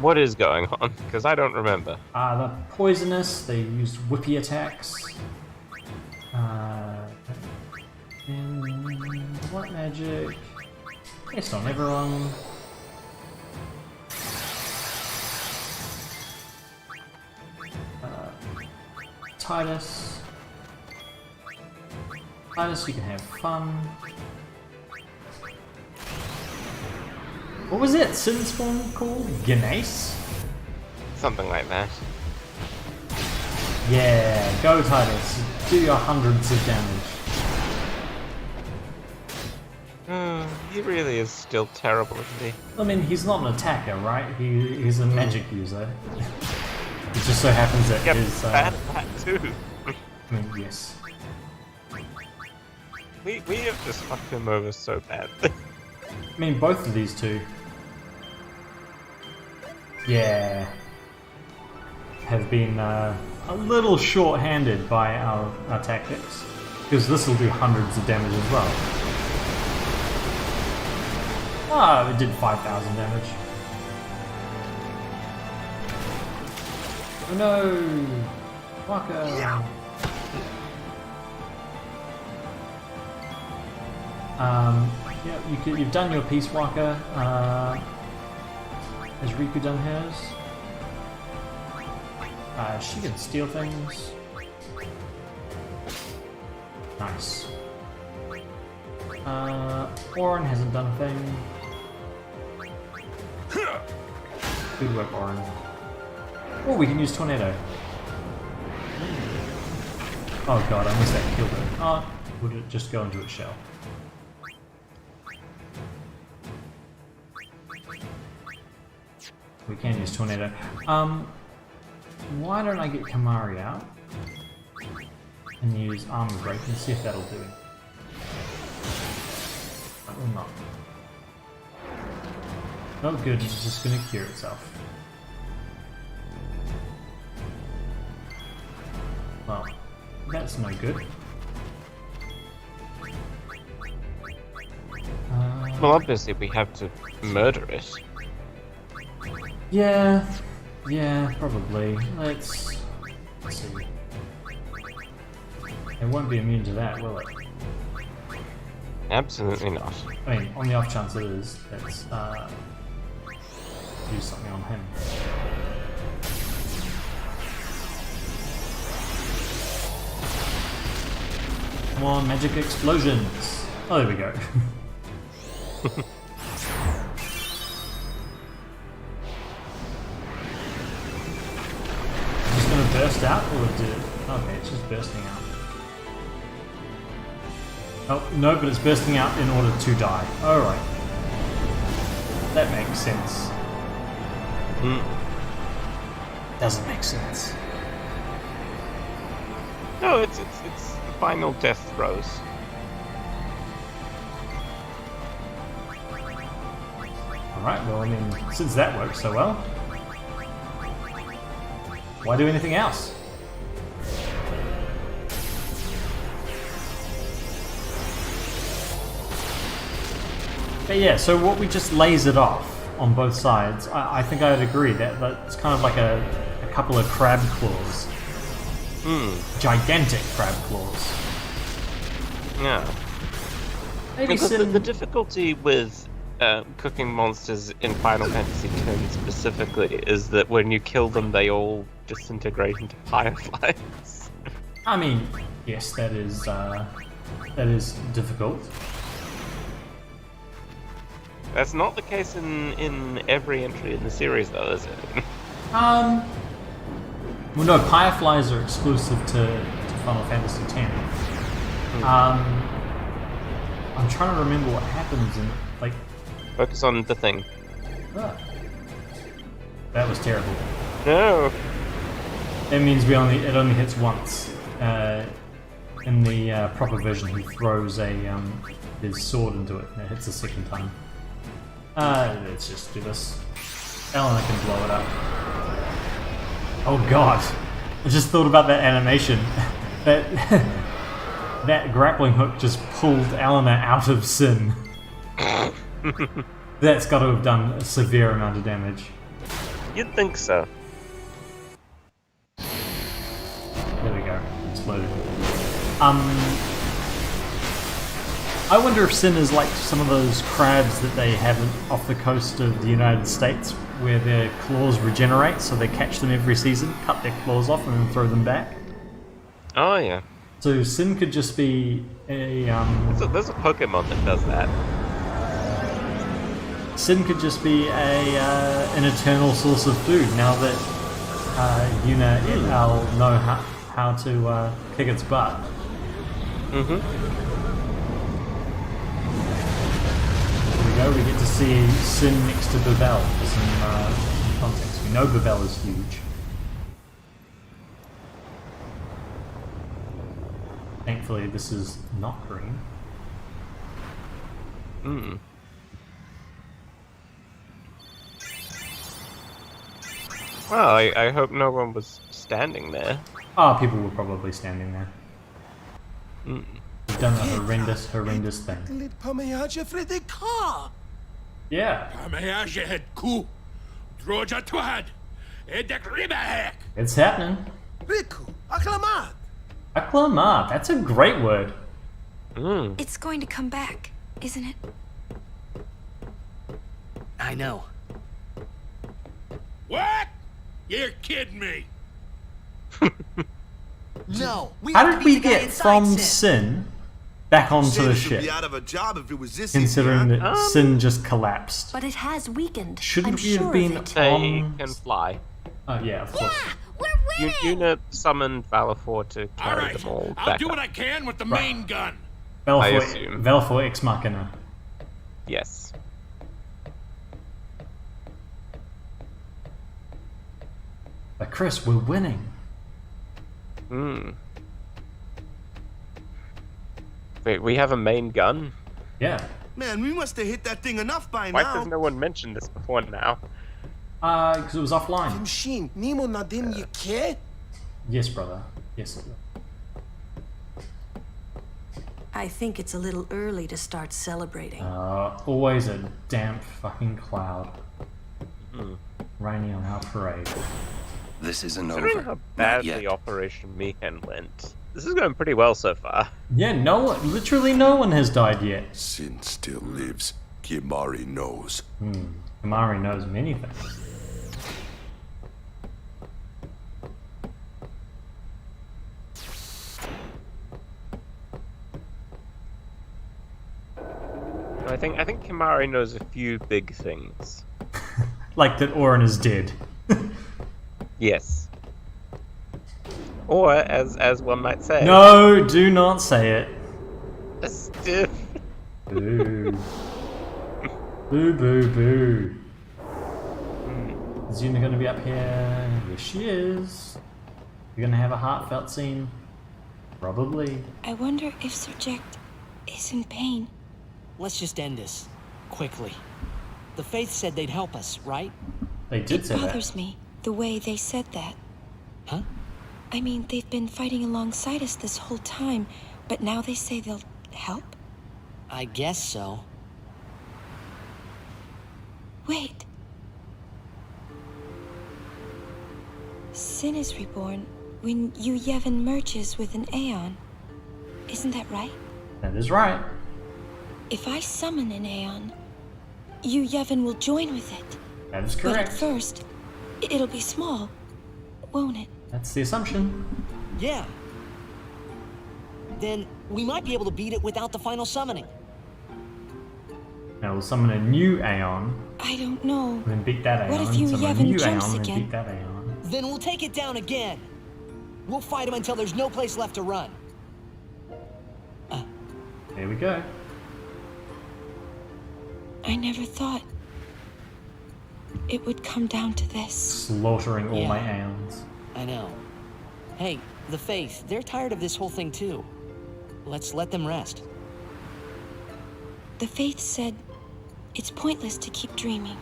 What is going on? Because I don't remember. They're poisonous, they use whippy attacks. And what magic? It's on everyone. Titus. Titus, you can have fun. What was it? Sin spawn called? Gnace? Something like that. Yeah, go Titus. Do your hundreds of damage. He really is still terrible, isn't he? I mean, he's not an attacker, right? He's a magic user. It just so happens that his... bad at that too. I mean, yes. We have just fucked him over so badly. I mean, both of these two. Yeah. Have been a little short-handed by our tactics. Because this will do hundreds of damage as well. Ah, it did 5,000 damage. Oh no! Waka! Yeah, you've done your piece, Waka. Has Riku done hers? She can steal things. Nice. Orin hasn't done a thing. Good work, Orin. Oh, we can use Tornado. Oh god, I missed that killed it. Oh, would it just go into its shell? We can use Tornado. Why don't I get Kamari out? And use Armor Break and see if that'll do. That will not. Oh good, it's just gonna cure itself. Well, that's no good. Well, obviously we have to murder it. Yeah, probably. Let's see. It won't be immune to that, will it? Absolutely not. I mean, on the off chance it is, let's do something on him. More magic explosions. Oh, there we go. Just gonna burst out, or did it? Okay, it's just bursting out. Oh, no, but it's bursting out in order to die. Alright. That makes sense. Doesn't make sense. No, it's the final death throes. Alright, well, I mean, since that works so well, why do anything else? But yeah, so what we just lasered off on both sides, I think I'd agree that that's kind of like a couple of crab claws. Gigantic crab claws. Yeah. Maybe Because the difficulty with cooking monsters in Final Fantasy X specifically is that when you kill them, they all disintegrate into fireflies. I mean, yes, that is difficult. That's not the case in every entry in the series, though, is it? Well, no, fireflies are exclusive to Final Fantasy X. I'm trying to remember what happens in, like... Focus on the thing. Oh. That was terrible. No! That means it only hits once. In the proper version, he throws his sword into it, and it hits a second time. Let's just do this. Elena can blow it up. Oh god! I just thought about that animation. That grappling hook just pulled Elena out of Sin. That's got to have done a severe amount of damage. You'd think so. There we go. Exploded. I wonder if Sin is like some of those crabs that they have off the coast of the United States where their claws regenerate, so they catch them every season, cut their claws off, and then throw them back. Oh, yeah. So Sin could just be a... There's a Pokemon that does that. Sin could just be an eternal source of food now that Yuna et al. Know how to kick its butt. We get to see Sin next to Babel for some context. We know Babel is huge. Thankfully, this is not green. Well, I hope no one was standing there. Oh, people were probably standing there. We've done a horrendous thing. Yeah. It's happening. Acclamat. That's a great word. It's going to come back, isn't it? I know. What? You're kidding me. No. How did we get from Sin back onto the ship? Considering that Sin just collapsed. But it has weakened. Shouldn't we have been They on... can fly. Oh, yeah, of course. Yuna summoned Valifor to carry them all back I'll do up. what I can with the main gun. I assume. Valifor Ex Machina. Yes. But Chris, we're winning. Wait, we have a main gun? Yeah. Man, we must have hit that thing enough by Why now. has no one mentioned this before now? Because it was offline. Yes, brother. Yes. I think it's a little early to start celebrating. Always a damp fucking cloud. Raining on our parade. This isn't Considering over. how badly Operation Mikan went, this is going pretty well so far. Yeah, literally no one has died yet. Sin still lives. Kimari knows. Kimari knows many things. I think Kimari knows a few big things. Like that Orin is dead. Yes. Or, as one might say... No, do not say it. A stiff. Boo. Boo, boo, boo. Is Yuna going to be up here? Yes, she is. You're going to have a heartfelt scene? Probably. I wonder if Subject is in pain. Let's just end this. Quickly. The Fayth said they'd help us, right? They did say that. It bothers me, the way they said that. Huh? I mean, they've been fighting alongside us this whole time, but now they say they'll help? I guess so. Wait. Sin is reborn when Yu Yevon merges with an Aeon. Isn't that right? That is right. If I summon an Aeon, Yu Yevon will join with it. That is But correct. at first, it'll be small, won't it? That's the assumption. Yeah. Then we might be able to beat it without the final summoning. Now we'll summon a new Aeon, I don't know. and then beat that Aeon. What if Yu summon a Yevon new jumps Aeon, and again? beat that Aeon. Then we'll take it down again. We'll fight him until there's no place left to run. There we go. I never thought it would come down to this. Slaughtering all Yeah. my Aeons. I know. Hey, the Fayth, they're tired of this whole thing too. Let's let them rest. The Fayth said it's pointless to keep dreaming.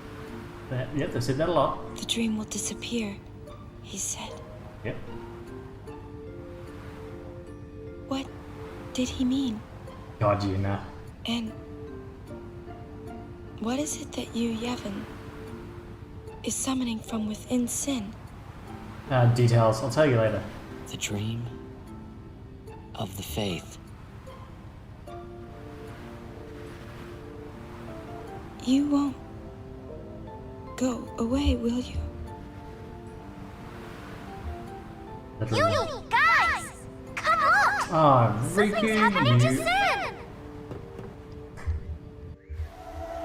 Yep, they said that a lot. The dream will disappear, he said. Yep. What did he mean? God, Yuna. And what is it that Yu Yevon is summoning from within Sin? Details, I'll tell you later. The dream of the Fayth. You won't go away, will you? Literally. Guys! Come on! Oh, Riku, Something's happening to you... Sin!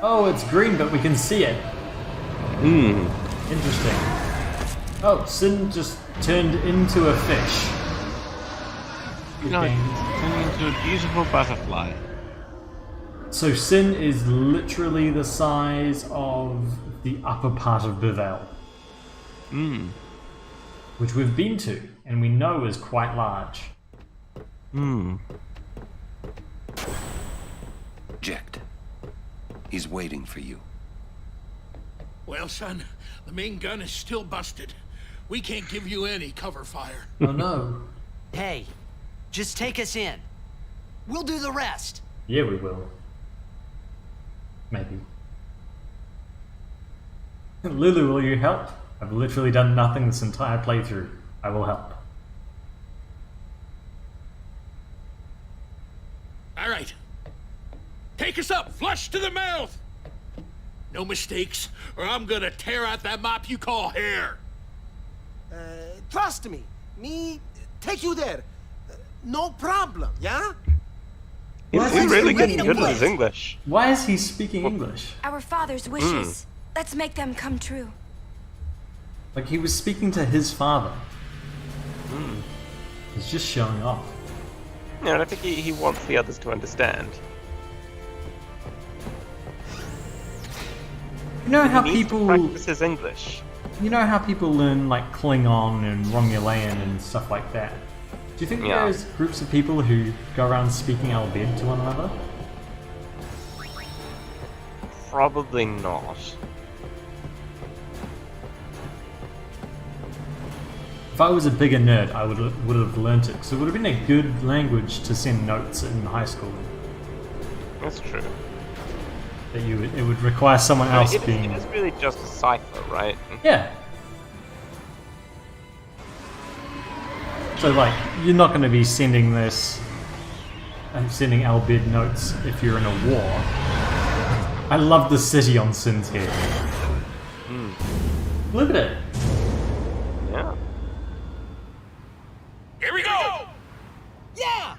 Oh, it's green, but we can see it. Hmm. Interesting. Oh, Sin just turned into a fish. No, turning into a beautiful butterfly. So Sin is literally the size of the upper part of Bivelle. Hmm. Which we've been to, and we know is quite large. Hmm. Eject. He's waiting for you. Well, son, the main gun is still busted. We can't give you any cover fire. Oh no. Hey, just take us in. We'll do the rest. Yeah, we will. Maybe. Lulu, will you help? I've literally done nothing this entire playthrough. I will help. All right. Take us up, flush to the mouth. No mistakes, or I'm gonna tear out that mop you call hair. Trust me. Me take you there. No problem, yeah? He's really getting good at his English. Why is he speaking English? Our father's wishes. Let's make them come true. Like he was speaking to his father. He's just showing off. Yeah, and I think he wants the others to understand. You know how He needs to people practice his English. You know how people learn like Klingon and Romulan and stuff like that? Do you think Yeah. there's groups of people who go around speaking Albed to one another? Probably not. If I was a bigger nerd, I would have learnt it, because it would have been a good language to send notes in high school. That's true. That it would require someone else It being... is really just a cipher, right? Yeah. So like, you're not going to be sending this... sending Albed notes if you're in a war. I love the city on Sin's head. Look at it. Yeah. Here we go! Yeah!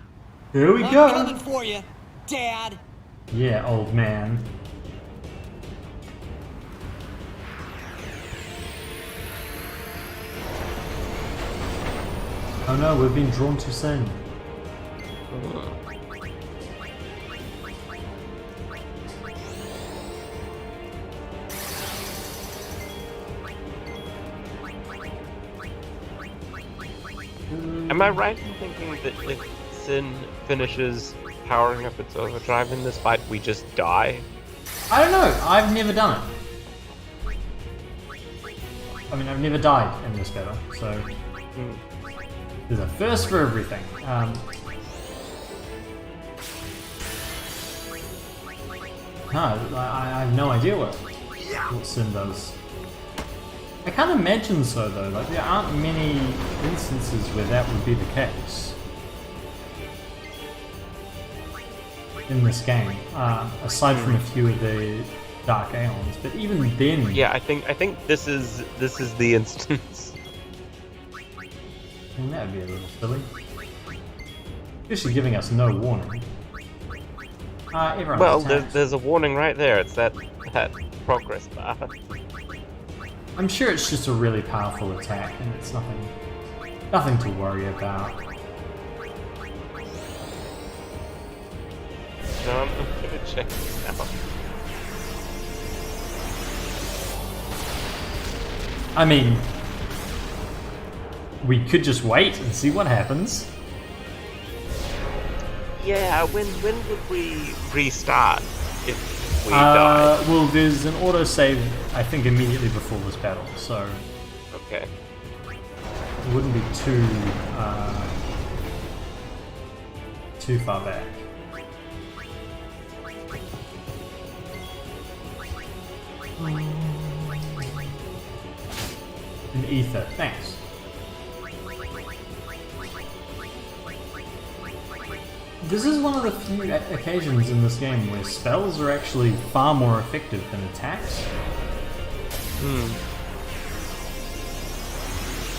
Here we I'm go. coming for you, Dad. Yeah, old man. Oh no, we've been drawn to sin. Am I right in thinking that if Sin finishes powering up its overdrive in this fight, we just die? I don't know. I've never done it. I mean, I've never died in this battle, so there's a first for everything. No, I have no idea what Sin does. I can't imagine so though. Like there aren't many instances where that would be the case in this game, aside from a few of the Dark Aeons. But even then, yeah, I think this is the instance. I mean, that would be a little silly, especially giving us no warning. Well, there's a warning right there. It's that progress bar. I'm sure it's just a really powerful attack, and it's nothing to worry about. No, I'm gonna check this out. I mean, we could just wait and see what happens. Yeah, when would we restart if we die? Well, there's an autosave, I think, immediately before this battle, so okay, it wouldn't be too far back. An ether, thanks. This is one of the few occasions in this game where spells are actually far more effective than attacks.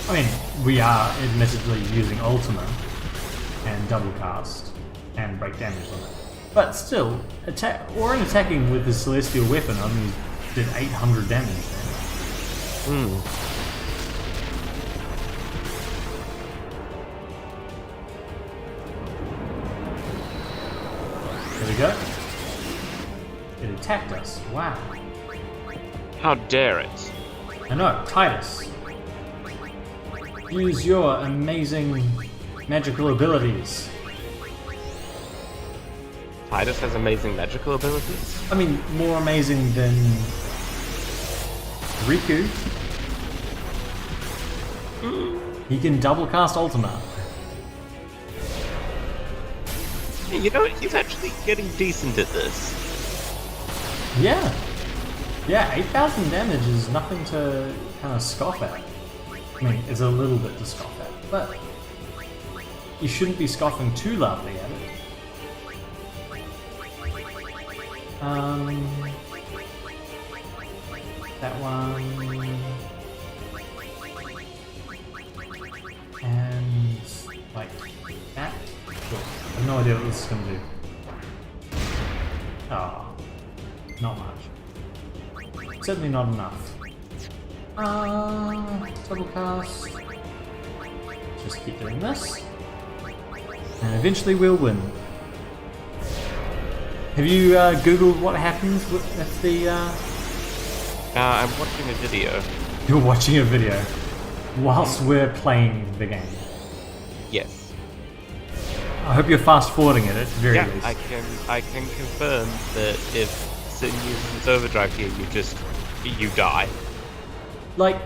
I mean, we are admittedly using Ultima and double cast and break damage on it, but still, attacking with the Celestial Weapon only did 800 damage then. There we go. It attacked us. Wow. How dare it? I know, Titus. Use your amazing magical abilities. Titus has amazing magical abilities? I mean, more amazing than Riku. He can double cast Ultima. You know, he's actually getting decent at this. Yeah. Yeah, 8,000 damage is nothing to kind of scoff at. I mean, it's a little bit to scoff at, but you shouldn't be scoffing too loudly at it. That one. And like that. Cool. I have no idea what this is going to do. Oh, not much. Certainly not enough. Double cast. Just keep doing this. And eventually we'll win. Have you googled what happens with the... I'm watching a video. You're watching a video whilst we're playing the game. Yes. I hope you're fast forwarding it at the very least. I can confirm that if Sin uses its overdrive here, you die. Like,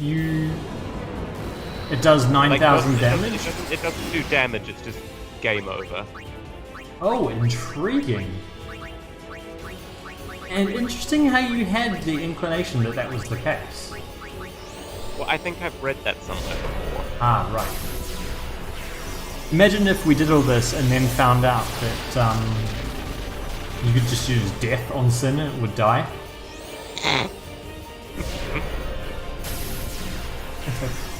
it does 9,000 damage? It doesn't do damage, it's just game over. Oh, intriguing. And interesting how you had the inclination that that was the case. Well, I think I've read that somewhere before. Ah, right. Imagine if we did all this and then found out that you could just use death on Sin and it would die.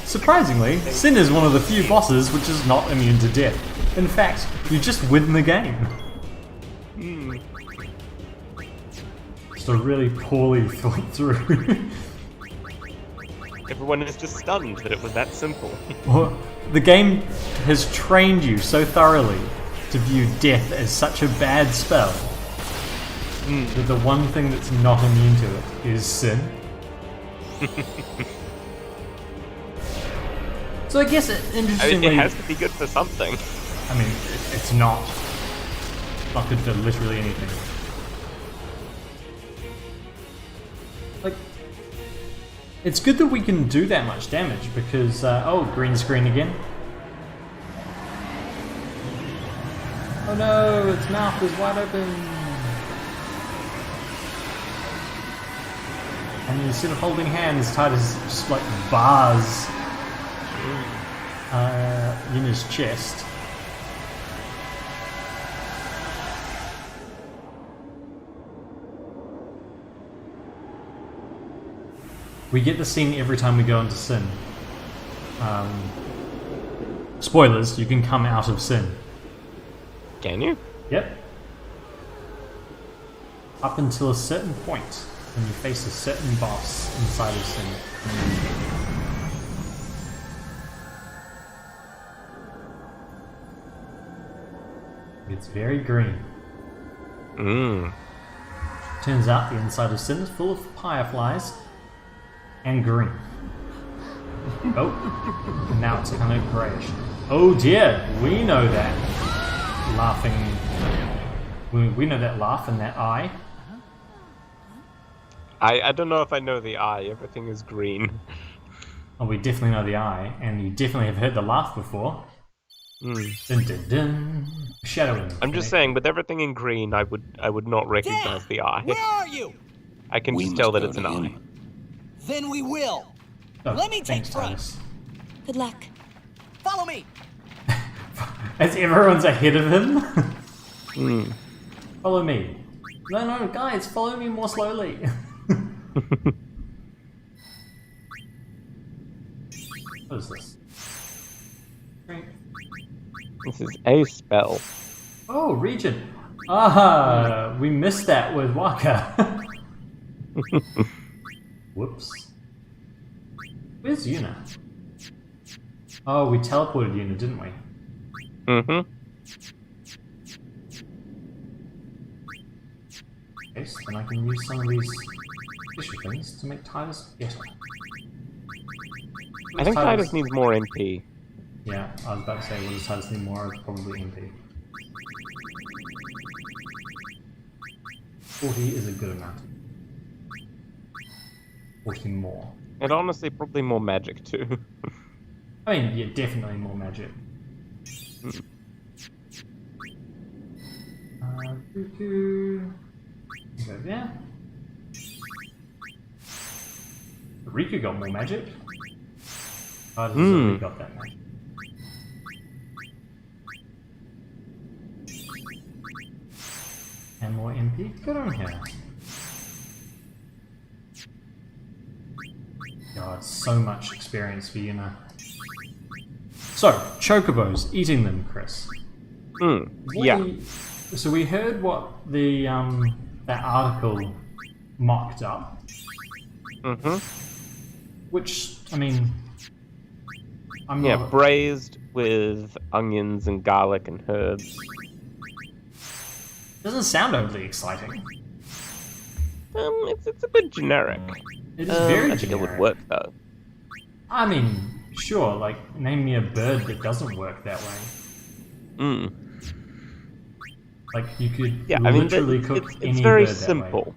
Surprisingly, Sin is one of the few bosses which is not immune to death. In fact, you just win the game. Hmm. Just a really poorly thought through. Everyone is just stunned that it was that simple. Well, the game has trained you so thoroughly to view death as such a bad spell that the one thing that's not immune to it is sin. So I guess interestingly, it has to be good for something. I mean, it's not good for literally anything. Like, it's good that we can do that much damage because, oh, green screen again. Oh no, its mouth is wide open. And instead of holding hands, Titus just like bars in his chest. We get the scene every time we go into Sin. Spoilers, you can come out of Sin. Can you? Yep. Up until a certain point, when you face a certain boss inside of Sin. It's very green. Turns out the inside of Sin is full of fireflies and green. Oh, and now it's kind of greyish. Oh dear, we know that laughing. We know that laugh and that eye. I don't know if I know the eye. Everything is green. Oh, we definitely know the eye, and you definitely have heard the laugh before. Dun, dun, dun. Shadowing. I'm just saying, with everything in green, I would not recognize the eye. Where are you? I can just tell that it's an eye. Then we will. Oh, Let me take front. Titus. Good luck. Follow me. As everyone's ahead of him. Follow me. No, guys, follow me more slowly. What is this? This is a spell. Oh, region. Ah, we missed that with Waka. Whoops. Where's Yuna? Oh, we teleported Yuna, didn't we? Okay, so then I can use some of these special things to make Titus better. I think Titus needs more MP. Yeah, I was about to say, what does Titus need more of? Probably MP. 40 is a good amount. 40 more. And honestly, probably more magic too. I mean, yeah, definitely more magic. Riku. Go there. Riku got more magic. Titus already got that magic. And more MP. Good on here. God, so much experience for you now. So, chocobos, eating them, Chris. Yeah. So we heard what the that article mocked up. Which, I mean, I'm not... braised with onions and garlic and herbs. Doesn't sound overly exciting. It's a bit generic. It is very I think generic. it would work though. I mean, sure, like, name me a bird that doesn't work that way. Like, you could literally cook any it's very bird that simple. way.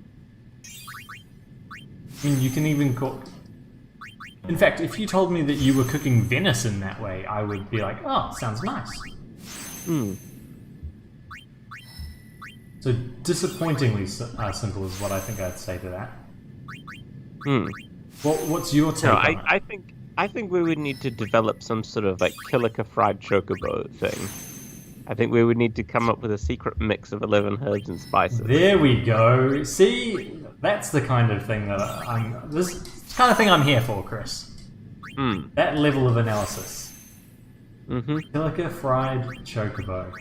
I mean, you can even cook... In fact, if you told me that you were cooking venison that way, I would be like, oh, sounds nice. So, disappointingly simple is what I think I'd say to that. What's your take on it? I think we would need to develop some sort of like Kilika fried chocobo thing. I think we would need to come up with a secret mix of 11 herbs and spices. There we go. See, that's the kind of thing that this kind of thing I'm here for, Chris. That level of analysis. Kilika fried chocobo.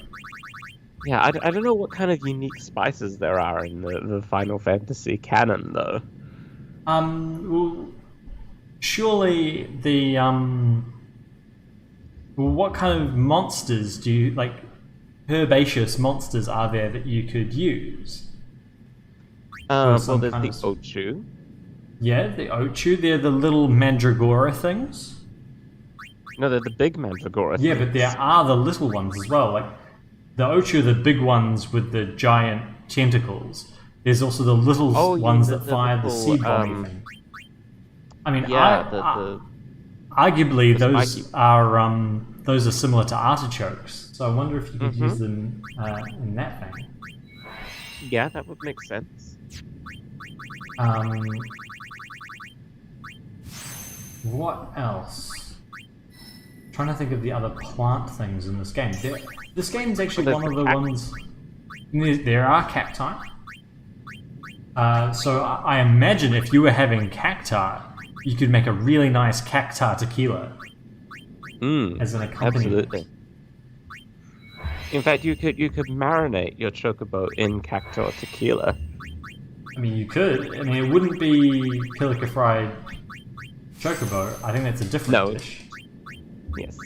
Yeah, I don't know what kind of unique spices there are in the Final Fantasy canon, though. Well, surely the well, what kind of monsters do you like? Herbaceous monsters are there that you could use? Well, there's the Ochu. Yeah, the Ochu. They're the little mandragora things. No, they're the big mandragora. Yeah, but there are the little ones as well. Like the Ochu are the big ones with the giant tentacles. There's also the little ones that fire the seed bomb thing. I mean, yeah, arguably those are similar to artichokes. So I wonder if you could use them in that thing. Yeah, that would make sense. What else? I'm trying to think of the other plant things in this game. This game is actually one of the ones. There are cacti. So I imagine if you were having cacti, you could make a really nice cacti tequila as an accompaniment. Absolutely. In fact, you could marinate your chocobo in cacti tequila. I mean, you could. I mean, it wouldn't be Kilika fried chocobo. I think that's a different dish. Yes.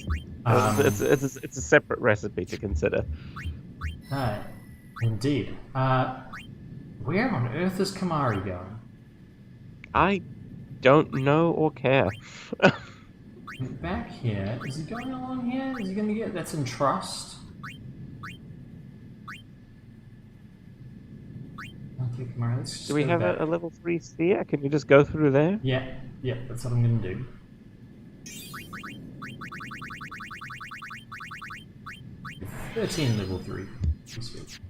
It's a separate recipe to consider. Indeed. Where on earth is Kamari going? I don't know or care. Back here. Is he going along here? Is he going to get... That's in Trust. Okay, Kamari, let's just Do we have a level 3 sphere? Can you just go through there? Yeah, that's what I'm going to do. Level 3.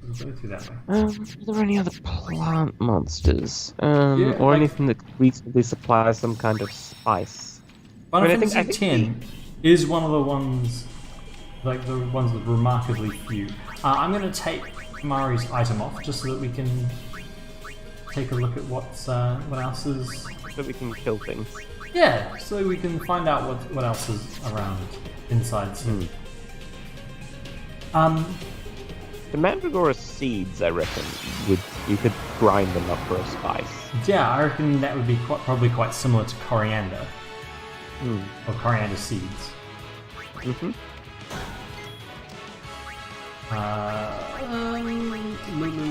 We'll go through that way. Are there any other plant monsters? Or anything that reasonably supplies some kind of spice? Final Fantasy X is one of the ones, like the ones with remarkably few. I'm going to take Mari's item off just so that we can take a look at what else is. So we can kill things. Yeah, so we can find out what else is around inside. The mandragora seeds, I reckon, you could grind them up for a spice. Yeah, I reckon that would be probably quite similar to coriander. Or coriander seeds. Lulu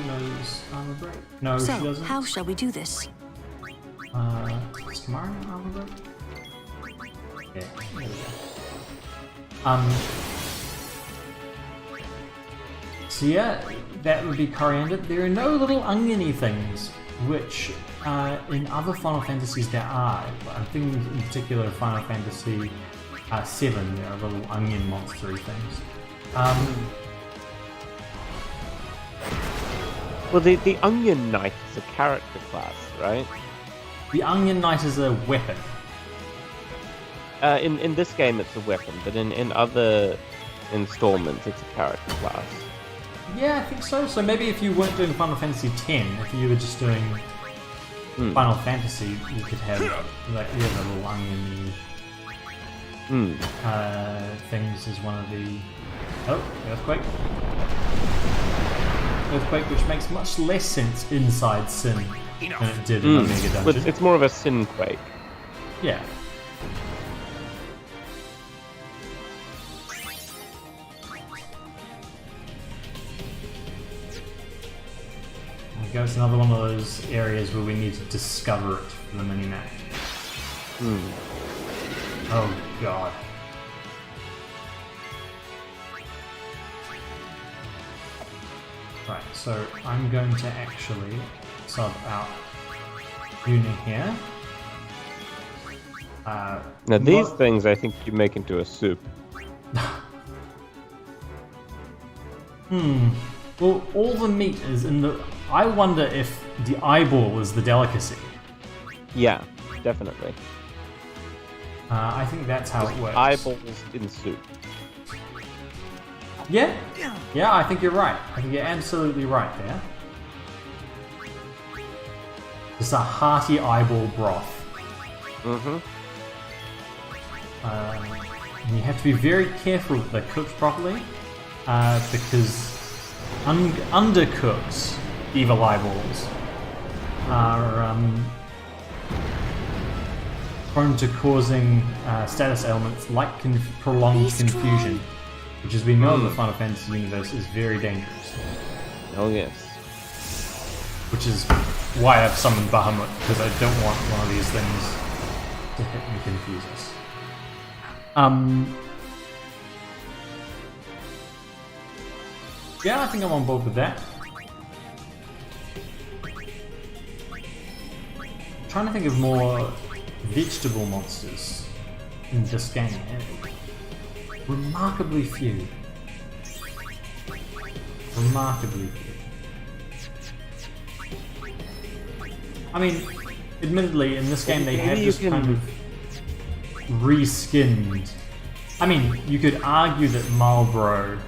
knows armor break. No, she doesn't. How shall we do this? Is Kamari armor break? Yeah, there we go. So yeah, that would be coriander. There are no little oniony things, which in other Final Fantasies there are. I'm thinking in particular of Final Fantasy 7, there are little onion monstery things. Well, the Onion Knight is a character class, right? The Onion Knight is a weapon. In this game it's a weapon, but in other installments it's a character class. Yeah, I think so. So maybe if you weren't doing Final Fantasy X, if you were just doing Final Fantasy, you could have like the little onion things as one of the... Oh, Earthquake. Earthquake, which makes much less sense inside Sin than it did in Omega Dungeon. It's more of a Sin quake. Yeah. It's another one of those areas where we need to discover it for the minimap. Oh god. Right, so I'm going to actually sub out Yuna here. Now these things I think you make into a soup. Well, all the meat is in the... I wonder if the eyeball is the delicacy. Yeah, definitely. I think that's how it works. Eyeballs in soup. Yeah, I think you're right. I think you're absolutely right there. It's a hearty eyeball broth. And you have to be very careful that they're cooked properly, because undercooks evil eyeballs are prone to causing status ailments like prolonged confusion, which, as we know in the Final Fantasy universe, is very dangerous. Oh yes. Which is why I've summoned Bahamut, because I don't want one of these things to hit and confuse us. Yeah, I think I'm on board with that. I'm trying to think of more vegetable monsters in this game. Remarkably few. Remarkably few. I mean, admittedly, in this game they have just kind of reskinned. I mean, you could argue that Marlboro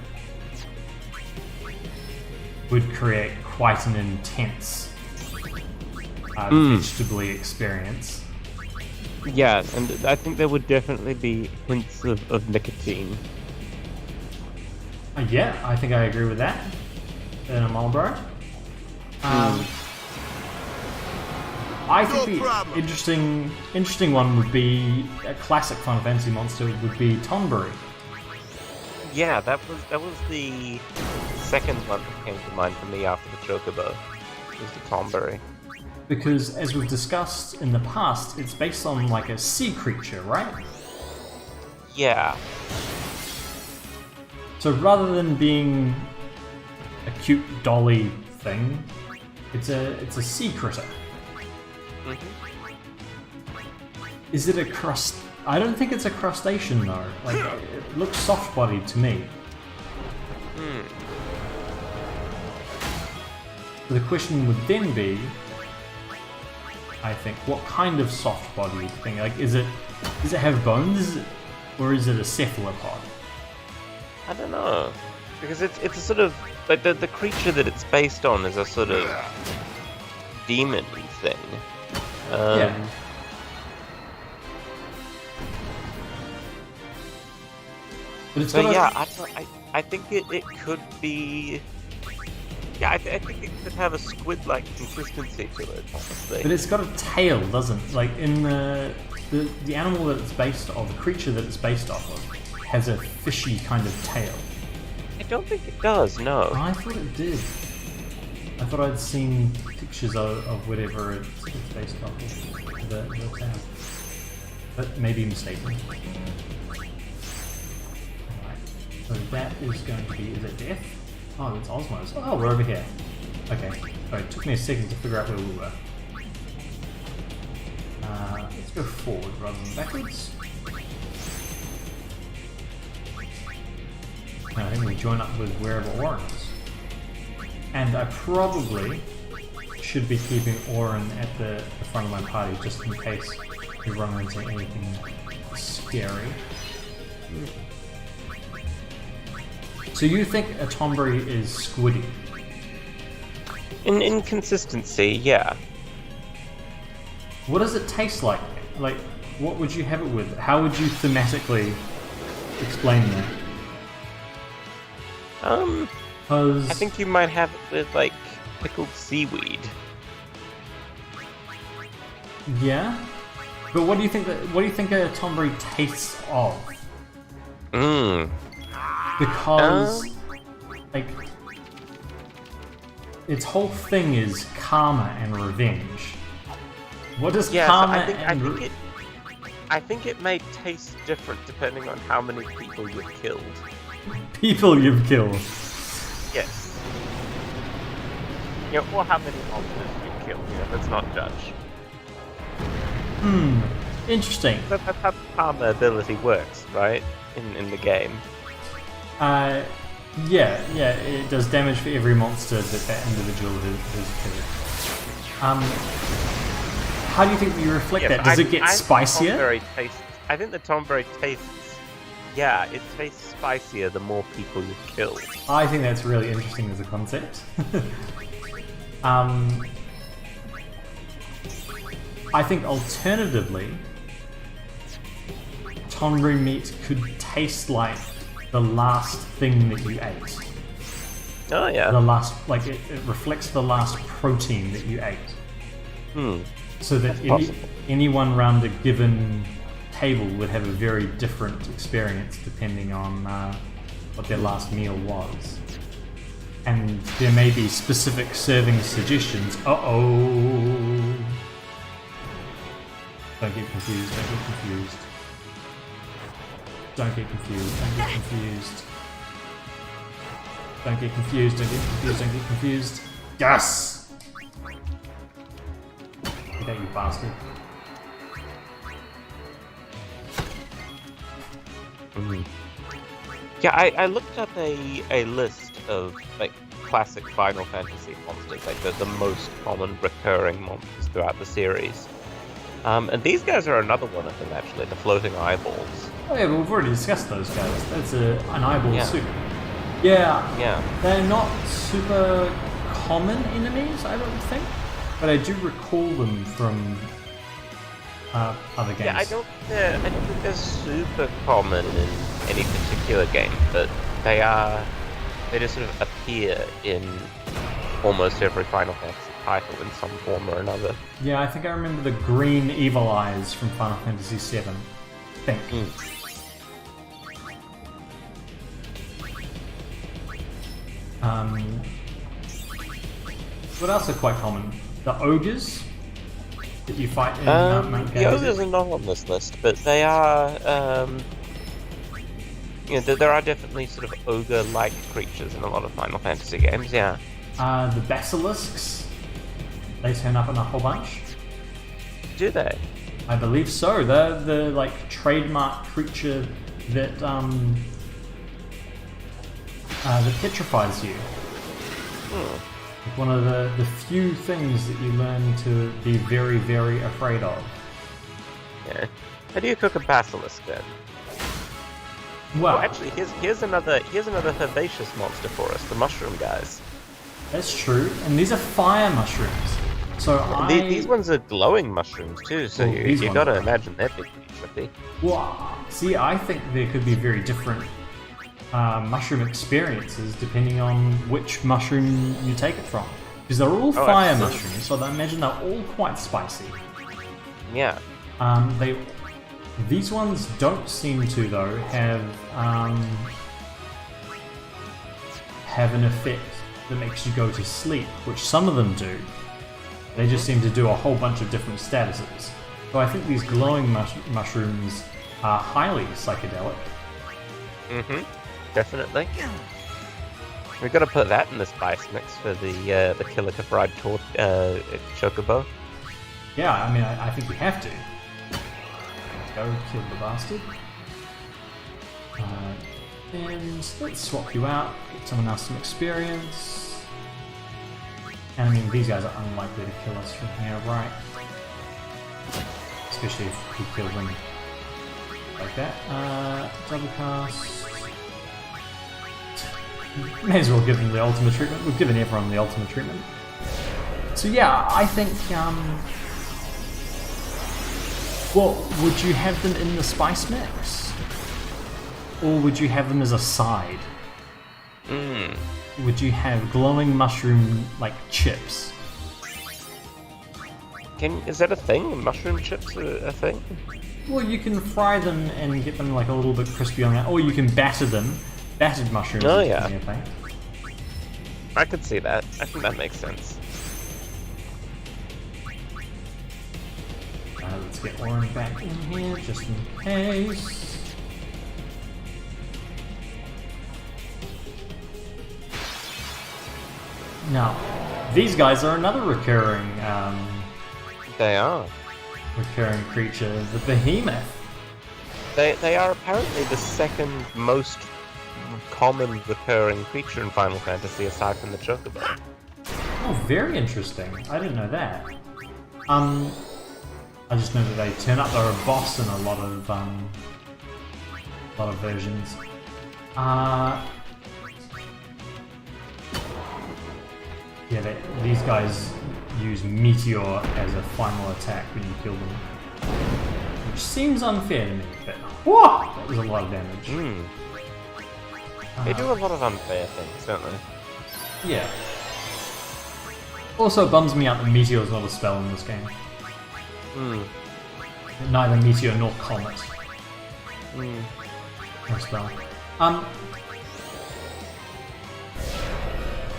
would create quite an intense vegetably experience. Yeah, and I think there would definitely be hints of nicotine. Yeah, I think I agree with that. In a Marlboro. I think the interesting one would be a classic Final Fantasy monster would be Tonberry. Yeah, that was the second one that came to mind for me after the Chocobo. Was the Tonberry. Because, as we've discussed in the past, it's based on like a sea creature, right? Yeah. So rather than being a cute dolly thing, it's a sea critter. Is it a crust? I don't think it's a crustacean though. Like it looks soft-bodied to me. So the question would then be, I think, what kind of soft-bodied thing? Like, does it have bones, or is it a cephalopod? I don't know, because it's a sort of like the creature that it's based on is a sort of demon-y thing. Yeah. But it's I think it could be. Yeah, I think it could have a squid-like consistency to it, honestly. But it's got a tail, doesn't it? Like in the animal that it's based on, the creature that it's based off of, has a fishy kind of tail. I don't think it does, no. I thought it did. I thought I'd seen pictures of whatever it's based off of, the tail. But maybe mistaken. Alright, so that is going to be, is it Death? Oh, it's Osmos. Oh, we're over here. Okay. Oh, it took me a second to figure out where we were. Let's go forward rather than backwards. I think we join up with wherever Orin is. And I probably should be keeping Orin at the front of my party just in case we run into anything scary. So you think a Tonberry is squiddy? In inconsistency, yeah. What does it taste like? Like, what would you have it with? How would you thematically explain that? I think you might have it with like pickled seaweed. Yeah, but what do you think a Tonberry tastes of? Because like its whole thing is karma and revenge. What does karma I think it may taste different depending on how many people you've killed. People you've killed. Yes. Yeah, or how many monsters you've killed. Let's not judge. Interesting. That's how the karma ability works, right? In the game. Yeah, it does damage for every monster that individual has killed. How do you think you reflect that? Does it get spicier? I think the Tonberry tastes. Yeah, it tastes spicier the more people you've killed. I think that's really interesting as a concept. I think alternatively, Tonberry meat could taste like the last thing that you ate. Oh yeah. The last, like it reflects the last protein that you ate. So that anyone around a given table would have a very different experience depending on what their last meal was. And there may be specific serving suggestions. Uh-oh! Don't get confused, don't get confused. Don't get confused, don't get confused. Don't get confused, don't get confused, don't get confused. Yes! Get out, you bastard. Yeah, I looked up a list of like classic Final Fantasy monsters, like the most common recurring monsters throughout the series. And these guys are another one of them, actually, the floating eyeballs. Oh yeah, but we've already discussed those guys. That's an eyeball suit. Yeah. They're not super common enemies, I don't think, but I do recall them from other games. Yeah, I don't think they're super common in any particular game, but they just sort of appear in almost every Final Fantasy title in some form or another. Yeah, I think I remember the green evil eyes from Final Fantasy VII. I think. What else are quite common? The ogres that you fight in Mount the ogres are not on this list, but they are. There are definitely sort of ogre-like creatures in a lot of Final Fantasy games. Yeah. The basilisks. They turn up in a whole bunch. Do they? I believe so. They're the like trademark creature that that petrifies you. Like one of the few things that you learn to be very, very afraid of. Yeah. How do you cook a basilisk then? Well, actually, here's another herbaceous monster for us, the mushroom guys. That's true, and these are fire mushrooms. So these ones are glowing mushrooms too, so you gotta imagine they're big and trippy. Well, see, I think there could be very different mushroom experiences depending on which mushroom you take it from. Because they're all fire mushrooms, so I imagine they're all quite spicy. Yeah. These ones don't seem to, though, have an effect that makes you go to sleep, which some of them do. They just seem to do a whole bunch of different statuses. So I think these glowing mushrooms are highly psychedelic. Definitely. We've got to put that in the spice mix for the Killer to Bride Chocobo. Yeah, I mean, I think we have to. Go kill the bastard. And let's swap you out, get someone else some experience. And I mean, these guys are unlikely to kill us from here, right? Especially if we kill them like that. Double cast. May as well give them the ultimate treatment. We've given everyone the ultimate treatment. So yeah, I think, well, would you have them in the spice mix? Or would you have them as a side? Would you have glowing mushroom, like, chips? Is that a thing? Mushroom chips are a thing? Well, you can fry them and get them, like, a little bit crispy on that, or you can batter them. Battered mushrooms. Oh, yeah. I could see that. I think that makes sense. Let's get Orange back in here, just in case. Now, these guys are another recurring... they are. Recurring creature, the Behemoth. They are apparently the second most common recurring creature in Final Fantasy aside from the Chocobo. Oh, very interesting. I didn't know that. I just know that they turn up. They're a boss in a lot of versions. Yeah, these guys use Meteor as a final attack when you kill them, which seems unfair to me. But whoa, that was a lot of damage. They do a lot of unfair things, don't they? Yeah. Also, it bums me out that Meteor is not a spell in this game. Neither Meteor nor Comet. No spell.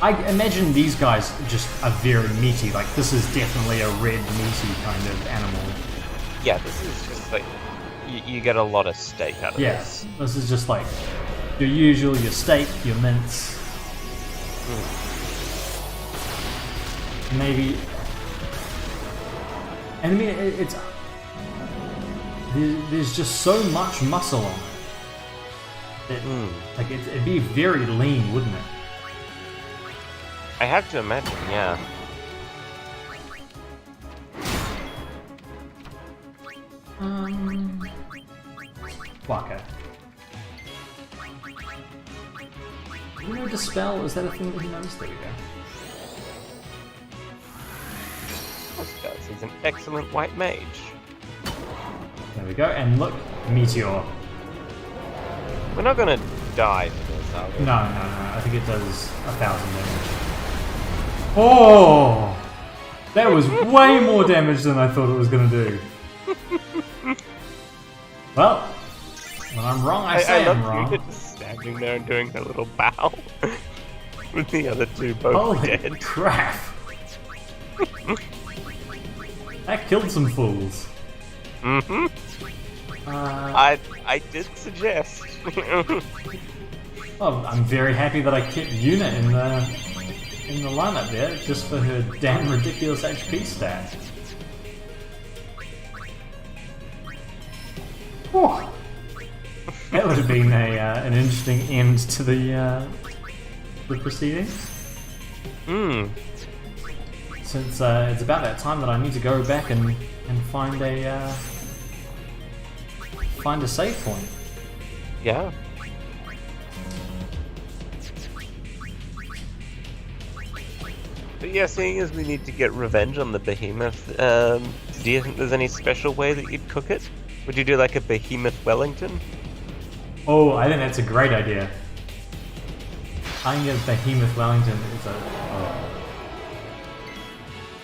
I imagine these guys just are very meaty. Like, this is definitely a red meaty kind of animal. Yeah, this is just like you get a lot of steak out of this. Yeah, this is just like your usual, your steak, your mince. Maybe, and I mean it's there's just so much muscle on it. Like it'd be very lean, wouldn't it? I have to imagine, yeah. Waka. You know, Dispel, is that a thing that he knows? There you go. Of course he does. He's an excellent white mage. There we go, and look, Meteor. We're not gonna die for this, are we? No. I think it does 1,000 damage. Oh! That was way more damage than I thought it was gonna do. Well, when I'm wrong, I say I'm wrong. You just standing there and doing a little bow with the other two both Holy dead. crap! That killed some fools. I did suggest. Well, I'm very happy that I kept Yuna in the lineup there, just for her damn ridiculous HP stat. Whew. That would have been an interesting end to the proceedings. Since it's about that time that I need to go back and find a save point. Yeah. But yeah, seeing as we need to get revenge on the behemoth, do you think there's any special way that you'd cook it? Would you do like a behemoth Wellington? Oh, I think that's a great idea. I think a behemoth Wellington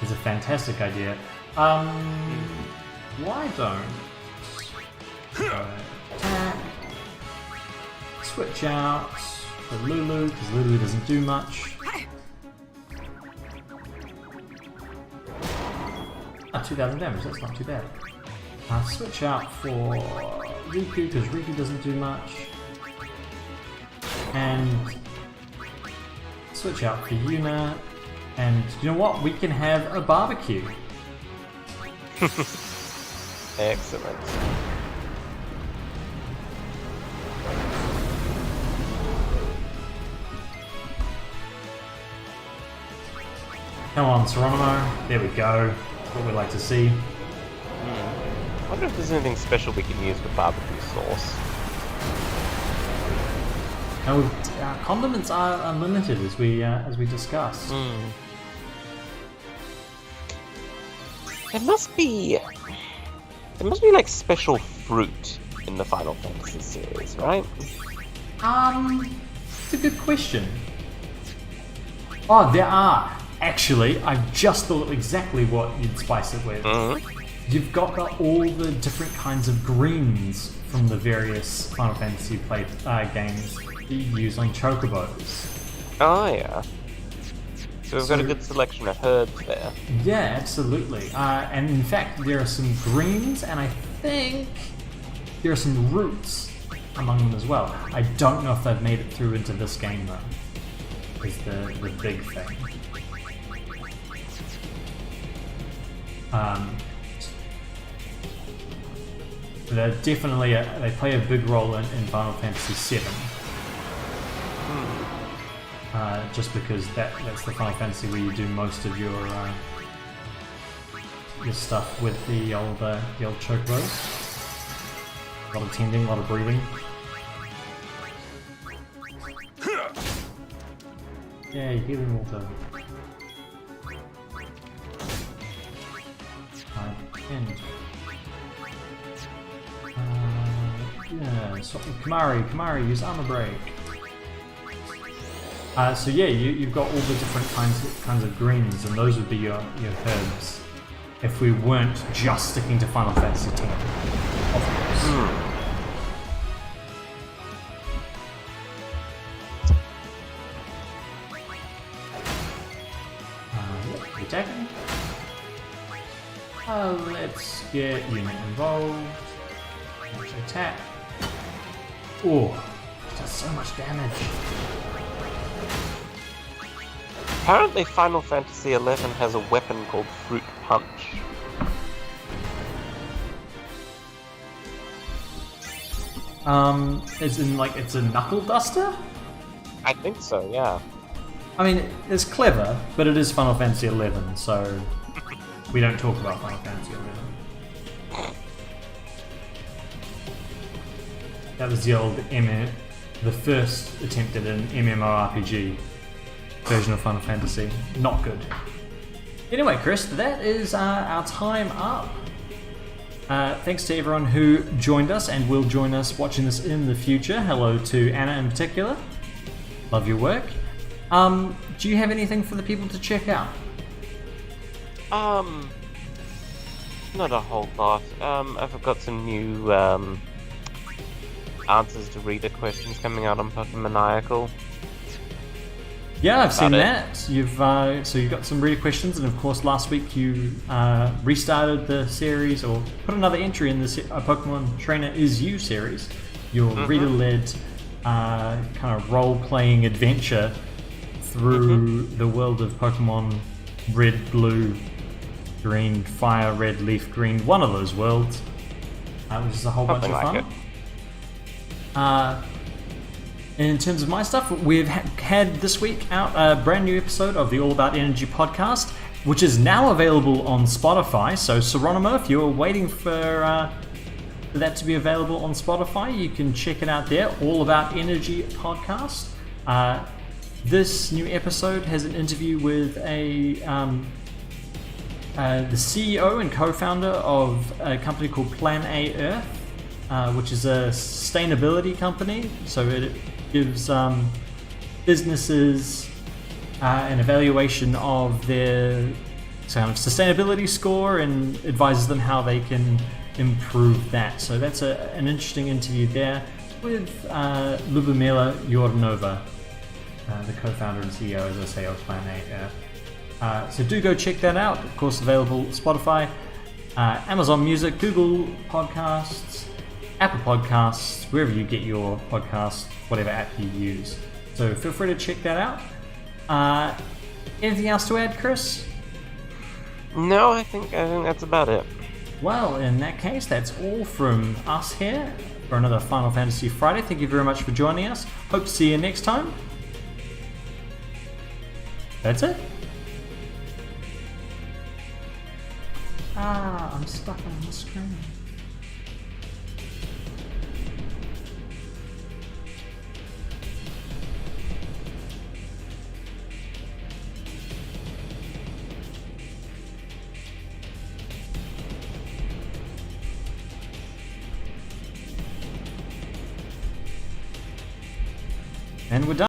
is a fantastic idea. Why don't attack, switch out for Lulu, because Lulu doesn't do much. 2,000 damage, that's not too bad. Switch out for Riku, because Riku doesn't do much. And switch out for Yuna. And you know what? We can have a barbecue. Excellent. Come on, Seronimo. There we go. That's what we like to see. I wonder if there's anything special we can use with barbecue sauce. No, condiments are unlimited, as we discussed. There must be like special fruit in the Final Fantasy series, right? It's a good question. Oh, there are. Actually, I've just thought exactly what you'd spice it with. You've got all the different kinds of greens from the various Final Fantasy games that you use on chocobos. Oh yeah. So we've got a good selection of herbs there. Yeah, absolutely. And in fact, there are some greens, and I think there are some roots among them as well. I don't know if they've made it through into this game though. Is the big thing. They're definitely they play a big role in Final Fantasy VII. Just because that's the Final Fantasy where you do most of your stuff with the old chocobos. A lot of tending, a lot of breathing. Yeah, healing water. Yeah, swap with Kamari. Kamari, use armor break. So yeah, you've got all the different kinds of greens, and those would be your herbs. If we weren't just sticking to Final Fantasy X, of course. Attacking. Let's get unit involved. Let's attack. Oh, it does so much damage. Apparently Final Fantasy XI has a weapon called Fruit Punch. As in, like, it's a knuckle duster? I think so, yeah. I mean, it's clever, but it is Final Fantasy XI, so we don't talk about Final Fantasy XI. That was the old the first attempt at an MMORPG version of Final Fantasy. Not good. Anyway, Chris, that is our time up. Thanks to everyone who joined us and will join us watching this in the future. Hello to Anna in particular. Love your work. Do you have anything for the people to check out? Not a whole lot. I've got some new answers to reader questions coming out on Pokemaniacal. Yeah, I've seen that. You've so you got some reader questions, and of course last week you restarted the series or put another entry in the Pokemon Trainer Is You series. Your reader-led kind of role-playing adventure through the world of Pokemon Red, Blue, Green, Fire, Red, Leaf, Green. One of those worlds, which is a whole bunch of fun. In terms of my stuff, we've had this week out a brand new episode of the All About Energy podcast, which is now available on Spotify. So, Seronimo, if you're waiting for that to be available on Spotify, you can check it out there. All About Energy podcast. This new episode has an interview with the CEO and co-founder of a company called Plan A Earth, which is a sustainability company. So it gives businesses an evaluation of their kind of sustainability score and advises them how they can improve that. So that's an interesting interview there with Lubomila Yordanova, the co-founder and CEO, as I say, of Plan A. So do go check that out. Of course, available Spotify, Amazon Music, Google Podcasts, Apple Podcasts, wherever you get your podcasts, whatever app you use. So feel free to check that out. Anything else to add, Chris? No, I think that's about it. Well, in that case, that's all from us here for another Final Fantasy Friday. Thank you very much for joining us. Hope to see you next time. That's it. I'm stuck on the screen. And we're done.